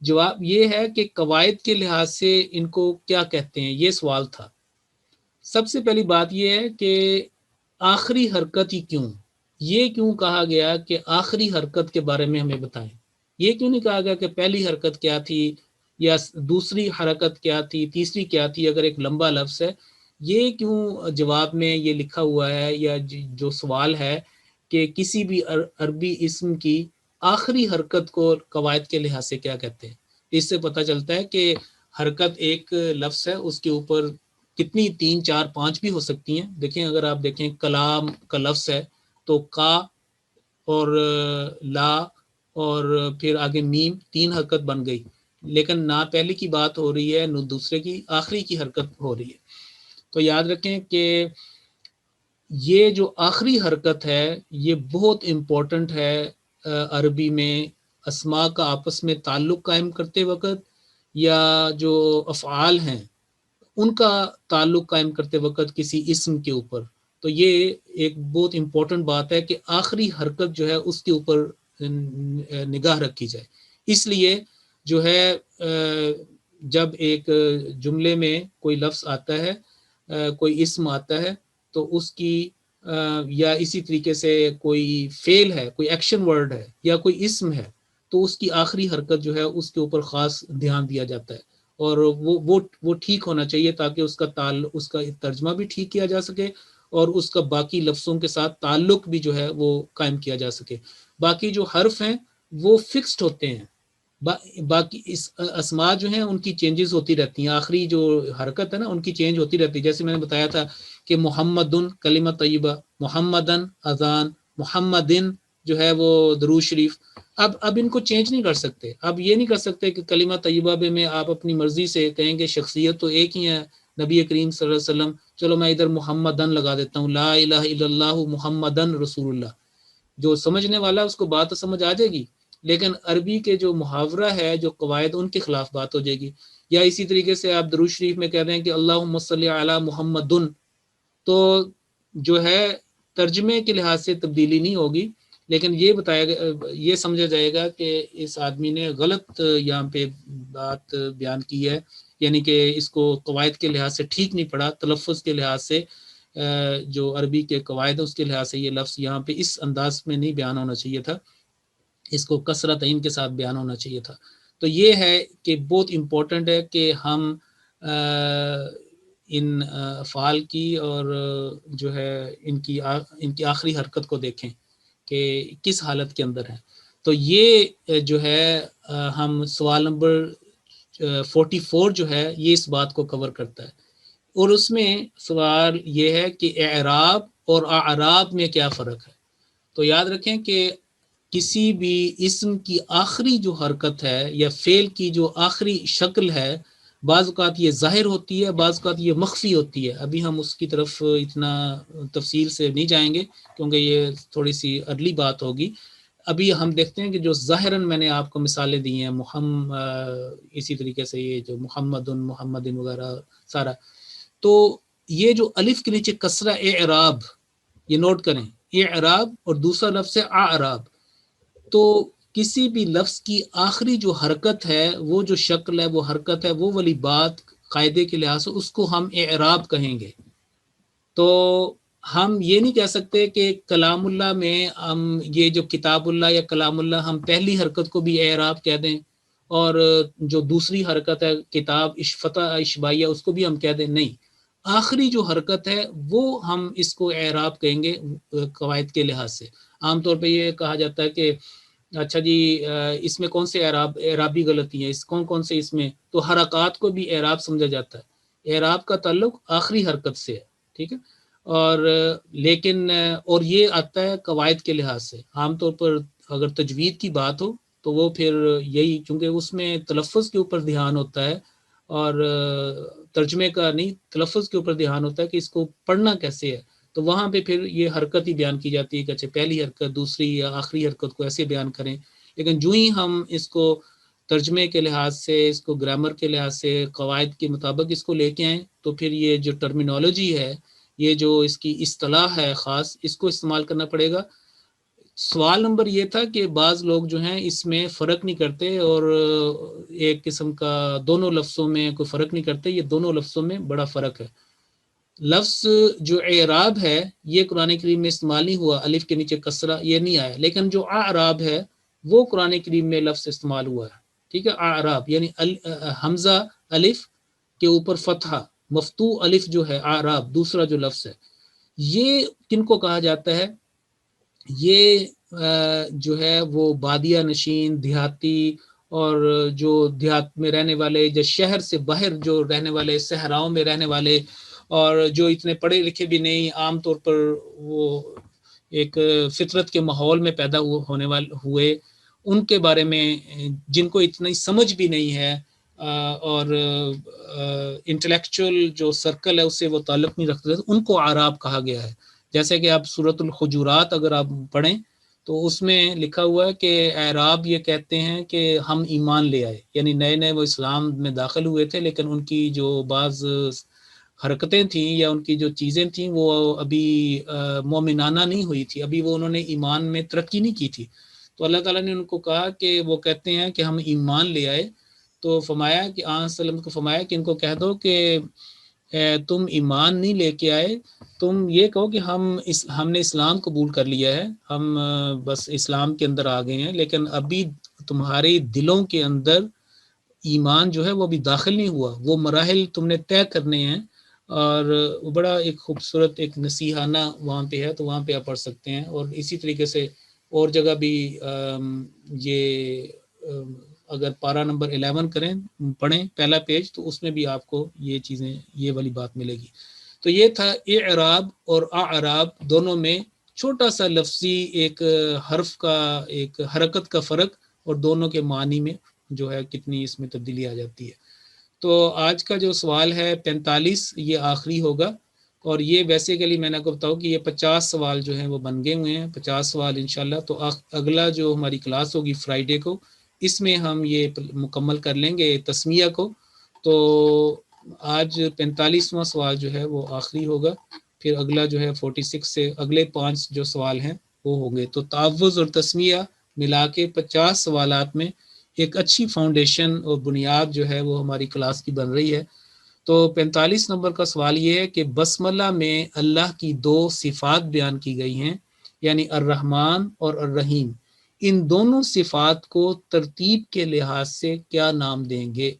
جواب یہ ہے کہ قواعد کے لحاظ سے ان کو کیا کہتے ہیں، یہ سوال تھا. سب سے پہلی بات یہ ہے کہ آخری حرکت ہی کیوں، یہ کیوں کہا گیا کہ آخری حرکت کے بارے میں ہمیں بتائیں. یہ کیوں نہیں کہا گیا کہ پہلی حرکت کیا تھی یا دوسری حرکت کیا تھی، تیسری کیا تھی، اگر ایک لمبا لفظ ہے. یہ کیوں جواب میں یہ لکھا ہوا ہے، یا جو سوال ہے کہ کسی بھی عربی اسم کی آخری حرکت کو قواعد کے لحاظ سے کیا کہتے ہیں. اس سے پتہ چلتا ہے کہ حرکت ایک لفظ ہے، اس کے اوپر کتنی 3 4 5 بھی ہو سکتی ہیں. دیکھیں اگر آپ دیکھیں کلام کا لفظ ہے تو کا اور لا اور پھر آگے میم 3 حرکت بن گئی، لیکن نہ پہلی کی بات ہو رہی ہے نہ دوسرے کی، آخری کی حرکت ہو رہی ہے. تو یاد رکھیں کہ یہ جو آخری حرکت ہے یہ بہت امپورٹنٹ ہے عربی میں اسماء کا آپس میں تعلق قائم کرتے وقت، یا جو افعال ہیں ان کا تعلق قائم کرتے وقت کسی اسم کے اوپر. تو یہ ایک بہت امپورٹنٹ بات ہے کہ آخری حرکت جو ہے اس کے اوپر نگاہ رکھی جائے. اس لیے جو ہے جب ایک جملے میں کوئی لفظ آتا ہے، کوئی اسم آتا ہے، تو اس کی یا اسی طریقے سے کوئی فعل ہے، کوئی ایکشن ورڈ ہے یا کوئی اسم ہے، تو اس کی آخری حرکت جو ہے اس کے اوپر خاص دھیان دیا جاتا ہے، اور وہ ٹھیک ہونا چاہیے تاکہ اس کا ترجمہ بھی ٹھیک کیا جا سکے اور اس کا باقی لفظوں کے ساتھ تعلق بھی جو ہے وہ قائم کیا جا سکے. باقی جو حرف ہیں وہ فکسڈ ہوتے ہیں، باقی اسماء جو ہیں ان کی چینجز ہوتی رہتی ہیں، آخری جو حرکت ہے نا ان کی چینج ہوتی رہتی ہے. جیسے میں نے بتایا تھا کہ محمدن کلمہ طیبہ، محمدن اذان، محمدن جو ہے وہ درود شریف. اب ان کو چینج نہیں کر سکتے. اب یہ نہیں کر سکتے کہ کلمہ طیبہ میں آپ اپنی مرضی سے کہیں گے شخصیت تو ایک ہی ہے نبی کریم صلی اللہ علیہ وسلم، چلو میں ادھر محمدن لگا دیتا ہوں، لا الہ الا اللہ محمدن رسول اللہ. جو سمجھنے والا اس کو بات سمجھ آ جائے گی، لیکن عربی کے جو محاورہ ہے، جو قواعد، ان کے خلاف بات ہو جائے گی. یا اسی طریقے سے آپ درود شریف میں کہہ رہے ہیں کہ اللہم صلی علی محمدن، تو جو ہے ترجمے کے لحاظ سے تبدیلی نہیں ہوگی، لیکن یہ بتایا گیا، یہ سمجھا جائے گا کہ اس آدمی نے غلط یہاں پہ بات بیان کی ہے، یعنی کہ اس کو قواعد کے لحاظ سے ٹھیک نہیں پڑا، تلفظ کے لحاظ سے جو عربی کے قواعد ہے اس کے لحاظ سے یہ لفظ یہاں پہ اس انداز میں نہیں بیان ہونا چاہیے تھا، اس کو کثرت عین کے ساتھ بیان ہونا چاہیے تھا. تو یہ ہے کہ بہت امپورٹنٹ ہے کہ ہم ان افعال کی اور جو ہے ان کی آخری حرکت کو دیکھیں کہ کس حالت کے اندر ہے. تو یہ جو ہے ہم سوال نمبر 44 جو ہے یہ اس بات کو کور کرتا ہے، اور اس میں سوال یہ ہے کہ اعراب اور اعراب میں کیا فرق ہے. تو یاد رکھیں کہ کسی بھی اسم کی آخری جو حرکت ہے یا فعل کی جو آخری شکل ہے، بعض اوقات یہ ظاہر ہوتی ہے، بعض اوقات یہ مخفی ہوتی ہے. ابھی ہم اس کی طرف اتنا تفصیل سے نہیں جائیں گے کیونکہ یہ تھوڑی سی ارلی بات ہوگی. ابھی ہم دیکھتے ہیں کہ جو ظاہراً میں نے آپ کو مثالیں دی ہیں، اسی طریقے سے یہ جو محمدن وغیرہ سارا، تو یہ جو الف کے نیچے کسرہ اعراب، یہ نوٹ کریں، اعراب اور دوسرا لفظ ہے اعراب. تو کسی بھی لفظ کی آخری جو حرکت ہے، وہ جو شکل ہے، وہ حرکت ہے، وہ والی بات قاعدے کے لحاظ سے اس کو ہم اعراب کہیں گے. تو ہم یہ نہیں کہہ سکتے کہ کلام اللہ میں ہم یہ جو کتاب اللہ یا کلام اللہ ہم پہلی حرکت کو بھی اعراب کہہ دیں اور جو دوسری حرکت ہے کتاب اشفتہ اشبائیہ اس کو بھی ہم کہہ دیں. نہیں، آخری جو حرکت ہے وہ ہم اس کو اعراب کہیں گے قواعد کے لحاظ سے. عام طور پہ یہ کہا جاتا ہے کہ اچھا جی اس میں کون سے اعرابی غلطی ہے، کون سے اس میں، تو حرکات کو بھی اعراب سمجھا جاتا ہے. اعراب کا تعلق آخری حرکت سے ہے، ٹھیک ہے، اور لیکن اور یہ آتا ہے قواعد کے لحاظ سے. عام طور پر اگر تجوید کی بات ہو تو وہ پھر یہی، چونکہ اس میں تلفظ کے اوپر دھیان ہوتا ہے اور ترجمے کا نہیں، تلفظ کے اوپر دھیان ہوتا ہے کہ اس کو پڑھنا کیسے ہے، تو وہاں پہ پھر یہ حرکت ہی بیان کی جاتی ہے کہ اچھا پہلی حرکت، دوسری یا آخری حرکت کو ایسے بیان کریں. لیکن جو ہی ہم اس کو ترجمے کے لحاظ سے، اس کو گرامر کے لحاظ سے، قواعد کے مطابق اس کو لے کے آئیں، تو پھر یہ جو ٹرمینالوجی ہے، یہ جو اس کی اصطلاح ہے خاص، اس کو استعمال کرنا پڑے گا. سوال نمبر یہ تھا کہ بعض لوگ جو ہیں اس میں فرق نہیں کرتے اور ایک قسم کا دونوں لفظوں میں کوئی فرق نہیں کرتے. یہ دونوں لفظوں میں بڑا فرق ہے. لفظ جو اعراب ہے یہ قرآن کریم میں استعمال نہیں ہوا، الف کے نیچے کسرہ یہ نہیں آیا، لیکن جو اعراب ہے وہ قرآن کریم میں لفظ استعمال ہوا ہے. ٹھیک ہے، اعراب یعنی حمزہ الف کے اوپر فتحہ، مفتوح الف جو ہے اعراب دوسرا جو لفظ ہے، یہ کن کو کہا جاتا ہے؟ یہ جو ہے وہ بادیہ نشین، دیہاتی، اور جو دیہات میں رہنے والے، جو شہر سے باہر جو رہنے والے، صحراؤں میں رہنے والے، اور جو اتنے پڑھے لکھے بھی نہیں، عام طور پر وہ ایک فطرت کے ماحول میں پیدا ہونے والے ہوئے، ان کے بارے میں جن کو اتنی سمجھ بھی نہیں ہے اور انٹلیکچوئل جو سرکل ہے اس سے وہ تعلق نہیں رکھتے، ان کو اعراب کہا گیا ہے. جیسے کہ آپ سورۃ الحجرات اگر آپ پڑھیں تو اس میں لکھا ہوا ہے کہ اعراب یہ کہتے ہیں کہ ہم ایمان لے آئے، یعنی نئے نئے وہ اسلام میں داخل ہوئے تھے، لیکن ان کی جو بعض حرکتیں تھیں یا ان کی جو چیزیں تھیں وہ ابھی مومنانہ نہیں ہوئی تھی، ابھی وہ انہوں نے ایمان میں ترقی نہیں کی تھی. تو اللہ تعالیٰ نے ان کو کہا کہ وہ کہتے ہیں کہ ہم ایمان لے آئے، تو فرمایا کہ آن وسلم کو فرمایا کہ ان کو کہہ دو کہ تم ایمان نہیں لے کے آئے، تم یہ کہو کہ ہم نے اسلام قبول کر لیا ہے، ہم بس اسلام کے اندر آ گئے ہیں، لیکن ابھی تمہارے دلوں کے اندر ایمان جو ہے وہ ابھی داخل نہیں ہوا، وہ مراحل تم نے طے کرنے ہیں. اور بڑا ایک خوبصورت ایک نصیحانہ وہاں پہ ہے، تو وہاں پہ آپ پڑھ سکتے ہیں. اور اسی طریقے سے اور جگہ بھی یہ اگر پارہ نمبر 11 کریں پڑھیں پہلا پیج، تو اس میں بھی آپ کو یہ چیزیں، یہ والی بات ملے گی. تو یہ تھا اعراب اور اعراب دونوں میں چھوٹا سا لفظی ایک حرف کا، ایک حرکت کا فرق، اور دونوں کے معنی میں جو ہے کتنی اس میں تبدیلی آ جاتی ہے. تو آج کا جو سوال ہے 45، یہ آخری ہوگا. اور یہ ویسے کے لیے میں نے آپ کو بتاؤں کہ یہ 50 سوال جو ہیں وہ بن گئے ہوئے ہیں، 50 سوال انشاءاللہ. تو اگلا جو ہماری کلاس ہوگی فرائیڈے کو، اس میں ہم یہ مکمل کر لیں گے تسمیہ کو. تو آج 45واں سوال جو ہے وہ آخری ہوگا، پھر اگلا جو ہے 46 سے اگلے 5 جو سوال ہیں وہ ہوں گے. تو تعوذ اور تسمیہ ملا کے 50 سوالات میں ایک اچھی فاؤنڈیشن اور بنیاد جو ہے وہ ہماری کلاس کی بن رہی ہے. تو 45 نمبر کا سوال یہ ہے کہ بسملہ میں اللہ کی 2 صفات بیان کی گئی ہیں، یعنی الرحمن اور الرحیم. ان دونوں صفات کو ترتیب کے لحاظ سے کیا نام دیں گے؟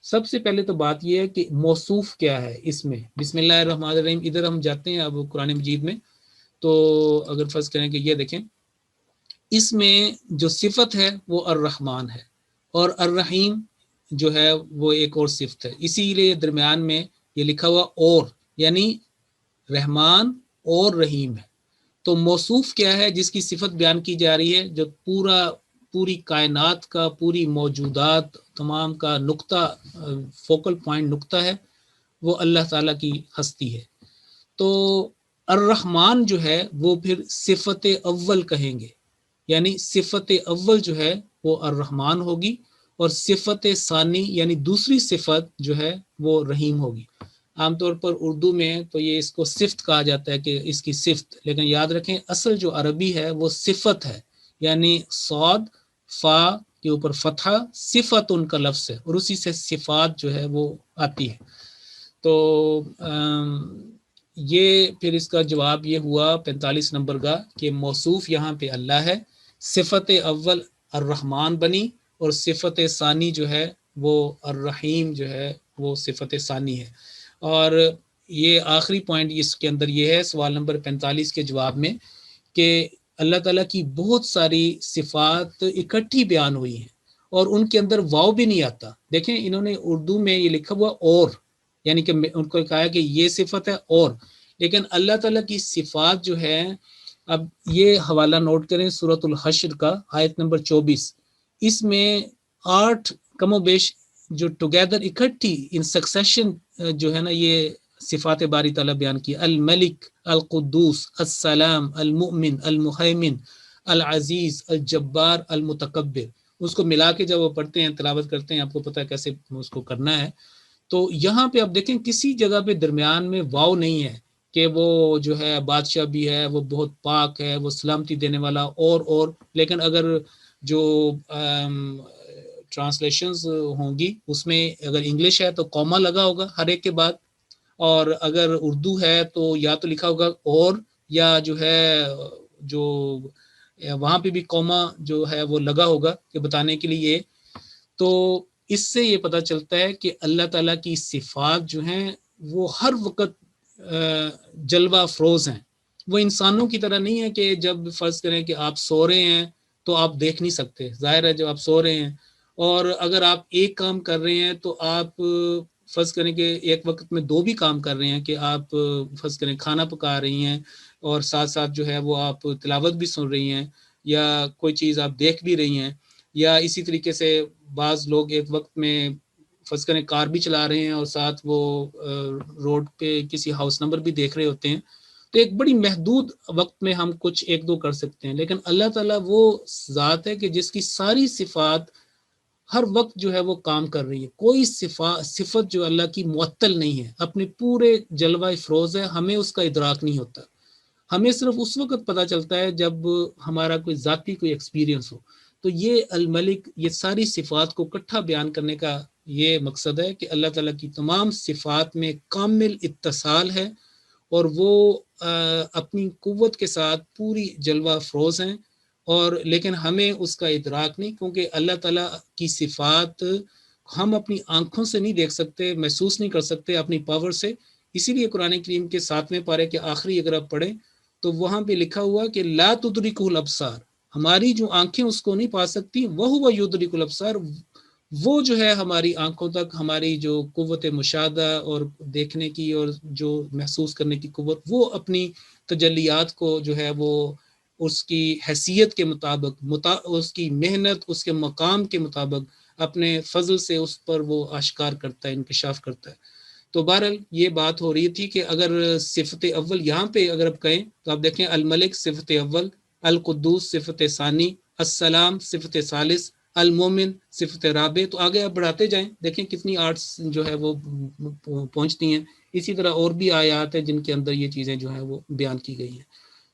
سب سے پہلے تو بات یہ ہے کہ موصوف کیا ہے اس میں. بسم اللہ الرحمن الرحیم، ادھر ہم جاتے ہیں اب قرآن مجید میں. تو اگر فرض کریں کہ یہ دیکھیں، اس میں جو صفت ہے وہ الرحمن ہے، اور الرحیم جو ہے وہ ایک اور صفت ہے. اسی لیے درمیان میں یہ لکھا ہوا اور، یعنی رحمان اور رحیم ہے. تو موصوف کیا ہے؟ جس کی صفت بیان کی جا رہی ہے، جو پوری کائنات کا، پوری موجودات تمام کا نقطہ، فوکل پوائنٹ نقطہ ہے، وہ اللہ تعالیٰ کی ہستی ہے. تو الرحمن جو ہے وہ پھر صفت اول کہیں گے، یعنی صفت اول جو ہے وہ الرحمن ہوگی، اور صفت ثانی یعنی دوسری صفت جو ہے وہ رحیم ہوگی. عام طور پر اردو میں تو یہ اس کو صفت کہا جاتا ہے کہ اس کی صفت، لیکن یاد رکھیں اصل جو عربی ہے وہ صفت ہے، یعنی صاد فا کے اوپر فتحہ، صفت ان کا لفظ ہے، اور اسی سے صفات جو ہے وہ آتی ہے. تو یہ پھر اس کا جواب یہ ہوا 45 نمبر کا کہ موصوف یہاں پہ اللہ ہے، صفت اول الرحمن بنی، اور صفت ثانی جو ہے وہ الرحیم جو ہے وہ صفت ثانی ہے. اور یہ آخری پوائنٹ اس کے اندر یہ ہے سوال نمبر 45 کے جواب میں کہ اللہ تعالیٰ کی بہت ساری صفات اکٹھی بیان ہوئی ہیں، اور ان کے اندر واو بھی نہیں آتا. دیکھیں انہوں نے اردو میں یہ لکھا ہوا اور، یعنی کہ ان کو کہا کہ یہ صفت ہے، اور لیکن اللہ تعالیٰ کی صفات جو ہے، اب یہ حوالہ نوٹ کریں سورۃ الحشر کا آیت نمبر 24، اس میں 8 کم و بیش جو ٹوگیدر اکٹھی ان سکسیشن جو ہے نا یہ صفات باری تعالیٰ بیان کی، الملک، القدوس، السلام، المؤمن، المہیمن، العزیز، الجبار، المتکبر، اس کو ملا کے جب وہ پڑھتے ہیں تلاوت کرتے ہیں، آپ کو پتہ ہے کیسے اس کو کرنا ہے. تو یہاں پہ آپ دیکھیں کسی جگہ پہ درمیان میں واو نہیں ہے کہ وہ جو ہے بادشاہ بھی ہے، وہ بہت پاک ہے، وہ سلامتی دینے والا، اور لیکن اگر جو ٹرانسلیشنز ہوں گی اس میں اگر انگلش ہے تو کوما لگا ہوگا ہر ایک کے بعد، اور اگر اردو ہے تو یا تو لکھا ہوگا اور، یا جو ہے جو وہاں پہ بھی کوما جو ہے وہ لگا ہوگا کہ بتانے کے لیے. تو اس سے یہ پتہ چلتا ہے کہ اللہ تعالیٰ کی صفات جو ہیں وہ ہر وقت جلوہ افروز ہیں. وہ انسانوں کی طرح نہیں ہے کہ جب فرض کریں کہ آپ سو رہے ہیں تو آپ دیکھ نہیں سکتے، ظاہر ہے جب آپ سو رہے ہیں، اور اگر آپ ایک کام کر رہے ہیں تو آپ فرض کریں کہ ایک وقت میں 2 بھی کام کر رہے ہیں، کہ آپ فرض کریں کھانا پکا رہی ہیں اور ساتھ ساتھ جو ہے وہ آپ تلاوت بھی سن رہی ہیں، یا کوئی چیز آپ دیکھ بھی رہی ہیں، یا اسی طریقے سے بعض لوگ ایک وقت میں فرض کریں کار بھی چلا رہے ہیں اور ساتھ وہ روڈ پہ کسی ہاؤس نمبر بھی دیکھ رہے ہوتے ہیں. تو ایک بڑی محدود وقت میں ہم کچھ 1-2 کر سکتے ہیں، لیکن اللہ تعالیٰ وہ ذات ہے کہ جس کی ساری صفات ہر وقت جو ہے وہ کام کر رہی ہے. کوئی صفت جو اللہ کی معطل نہیں ہے، اپنے پورے جلوہ افروز ہے، ہمیں اس کا ادراک نہیں ہوتا. ہمیں صرف اس وقت پتہ چلتا ہے جب ہمارا کوئی ذاتی کوئی ایکسپیرینس ہو. تو یہ الملک، یہ ساری صفات کو اکٹھا بیان کرنے کا یہ مقصد ہے کہ اللہ تعالیٰ کی تمام صفات میں کامل اتصال ہے، اور وہ اپنی قوت کے ساتھ پوری جلوہ افروز ہیں، اور لیکن ہمیں اس کا ادراک نہیں، کیونکہ اللہ تعالیٰ کی صفات ہم اپنی آنکھوں سے نہیں دیکھ سکتے، محسوس نہیں کر سکتے اپنی پاور سے. اسی لیے قرآن کریم کے 7ویں پارے کے آخری اگر آپ پڑھیں تو وہاں پہ لکھا ہوا کہ لا تدرکہ الابصار، ہماری جو آنکھیں اس کو نہیں پا سکتی، وہو یدرک الابصار، وہ جو ہے ہماری آنکھوں تک، ہماری جو قوت مشاہدہ اور دیکھنے کی اور جو محسوس کرنے کی قوت، وہ اپنی تجلیات کو جو ہے وہ اس کی حیثیت کے مطابق، اس کی محنت، اس کے مقام کے مطابق اپنے فضل سے اس پر وہ آشکار کرتا ہے، انکشاف کرتا ہے. تو بہرحال یہ بات ہو رہی تھی کہ اگر صفت اول یہاں پہ اگر آپ کہیں تو آپ دیکھیں الملک صفت اول، القدوس صفت ثانی، السلام صفت ثالث، المومن صفت رابع. تو آگے آپ بڑھاتے جائیں، دیکھیں کتنی آرٹس جو ہے وہ پہنچتی ہیں. اسی طرح اور بھی آیات ہیں جن کے اندر یہ چیزیں جو ہیں وہ بیان کی گئی ہیں.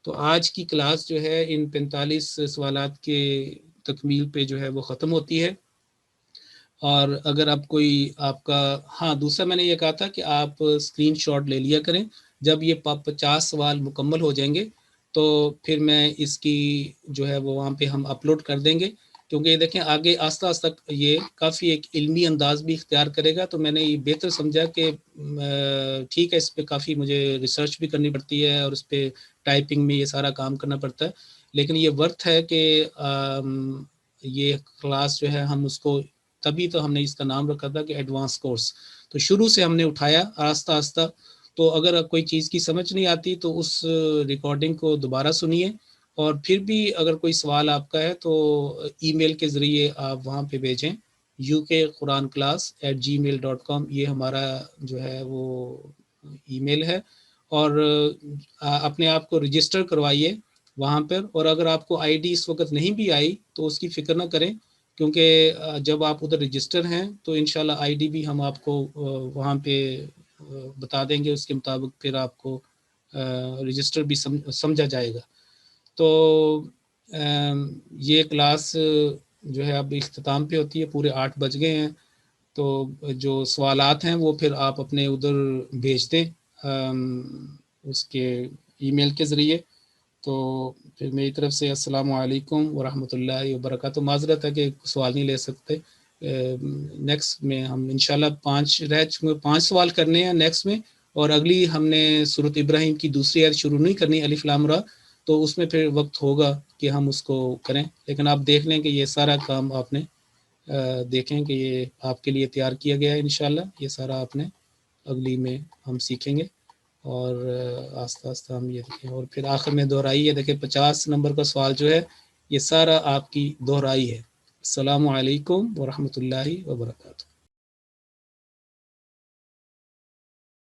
تو آج کی کلاس جو ہے ان 45 سوالات کے تکمیل پہ جو ہے وہ ختم ہوتی ہے. اور اگر آپ کوئی آپ کا، ہاں دوسرا میں نے یہ کہا تھا کہ آپ اسکرین شاٹ لے لیا کریں. جب یہ 50 سوال مکمل ہو جائیں گے تو پھر میں اس کی جو ہے وہ وہاں پہ ہم اپلوڈ کر دیں گے، کیونکہ یہ دیکھیں آگے آہستہ آہستہ یہ کافی ایک علمی انداز بھی اختیار کرے گا. تو میں نے یہ بہتر سمجھا کہ ٹھیک ہے، اس پہ کافی مجھے ریسرچ بھی کرنی پڑتی ہے اور اس پہ ٹائپنگ میں یہ سارا کام کرنا پڑتا ہے، لیکن یہ ورتھ ہے کہ یہ کلاس جو ہے ہم اس کو، تبھی تو ہم نے اس کا نام رکھا تھا کہ ایڈوانس کورس. تو شروع سے ہم نے اٹھایا آہستہ آہستہ. تو اگر کوئی چیز کی سمجھ نہیں آتی تو اس ریکارڈنگ کو دوبارہ سنیے، اور پھر بھی اگر کوئی سوال آپ کا ہے تو ای میل کے ذریعے آپ وہاں پہ بھیجیں، ukquran@gmail.com، یہ ہمارا جو ہے وہ ای میل ہے. اور اپنے آپ کو رجسٹر کروائیے وہاں پر. اور اگر آپ کو آئی ڈی اس وقت نہیں بھی آئی تو اس کی فکر نہ کریں، کیونکہ جب آپ ادھر رجسٹر ہیں تو انشاءاللہ آئی ڈی بھی ہم آپ کو وہاں پہ بتا دیں گے، اس کے مطابق پھر آپ کو رجسٹر بھی سمجھا جائے گا. تو یہ کلاس جو ہے اب اختتام پہ ہوتی ہے، پورے 8 بج گئے ہیں. تو جو سوالات ہیں وہ پھر آپ اپنے ادھر بھیج دیں اس کے ای میل کے ذریعے. تو پھر میری طرف سے السلام علیکم ورحمۃ اللہ وبرکاتہ. معذرت ہے کہ سوال نہیں لے سکتے، نیکسٹ میں ہم انشاءاللہ 5 سوال کرنے ہیں نیکسٹ میں، اور اگلی ہم نے سورۃ ابراہیم کی دوسری آیت شروع نہیں کرنی، الف لام را، تو اس میں پھر وقت ہوگا کہ ہم اس کو کریں. لیکن آپ دیکھ لیں کہ یہ سارا کام آپ نے دیکھیں کہ یہ آپ کے لیے تیار کیا گیا ہے، انشاءاللہ یہ سارا آپ نے اگلی میں ہم سیکھیں گے، اور آہستہ آہستہ ہم یہ دیکھیں. اور پھر آخر میں دہرائی ہے. دیکھیں 50 نمبر کا سوال جو ہے یہ سارا آپ کی دہرائی ہے. السلام علیکم ورحمۃ اللہ وبرکاتہ.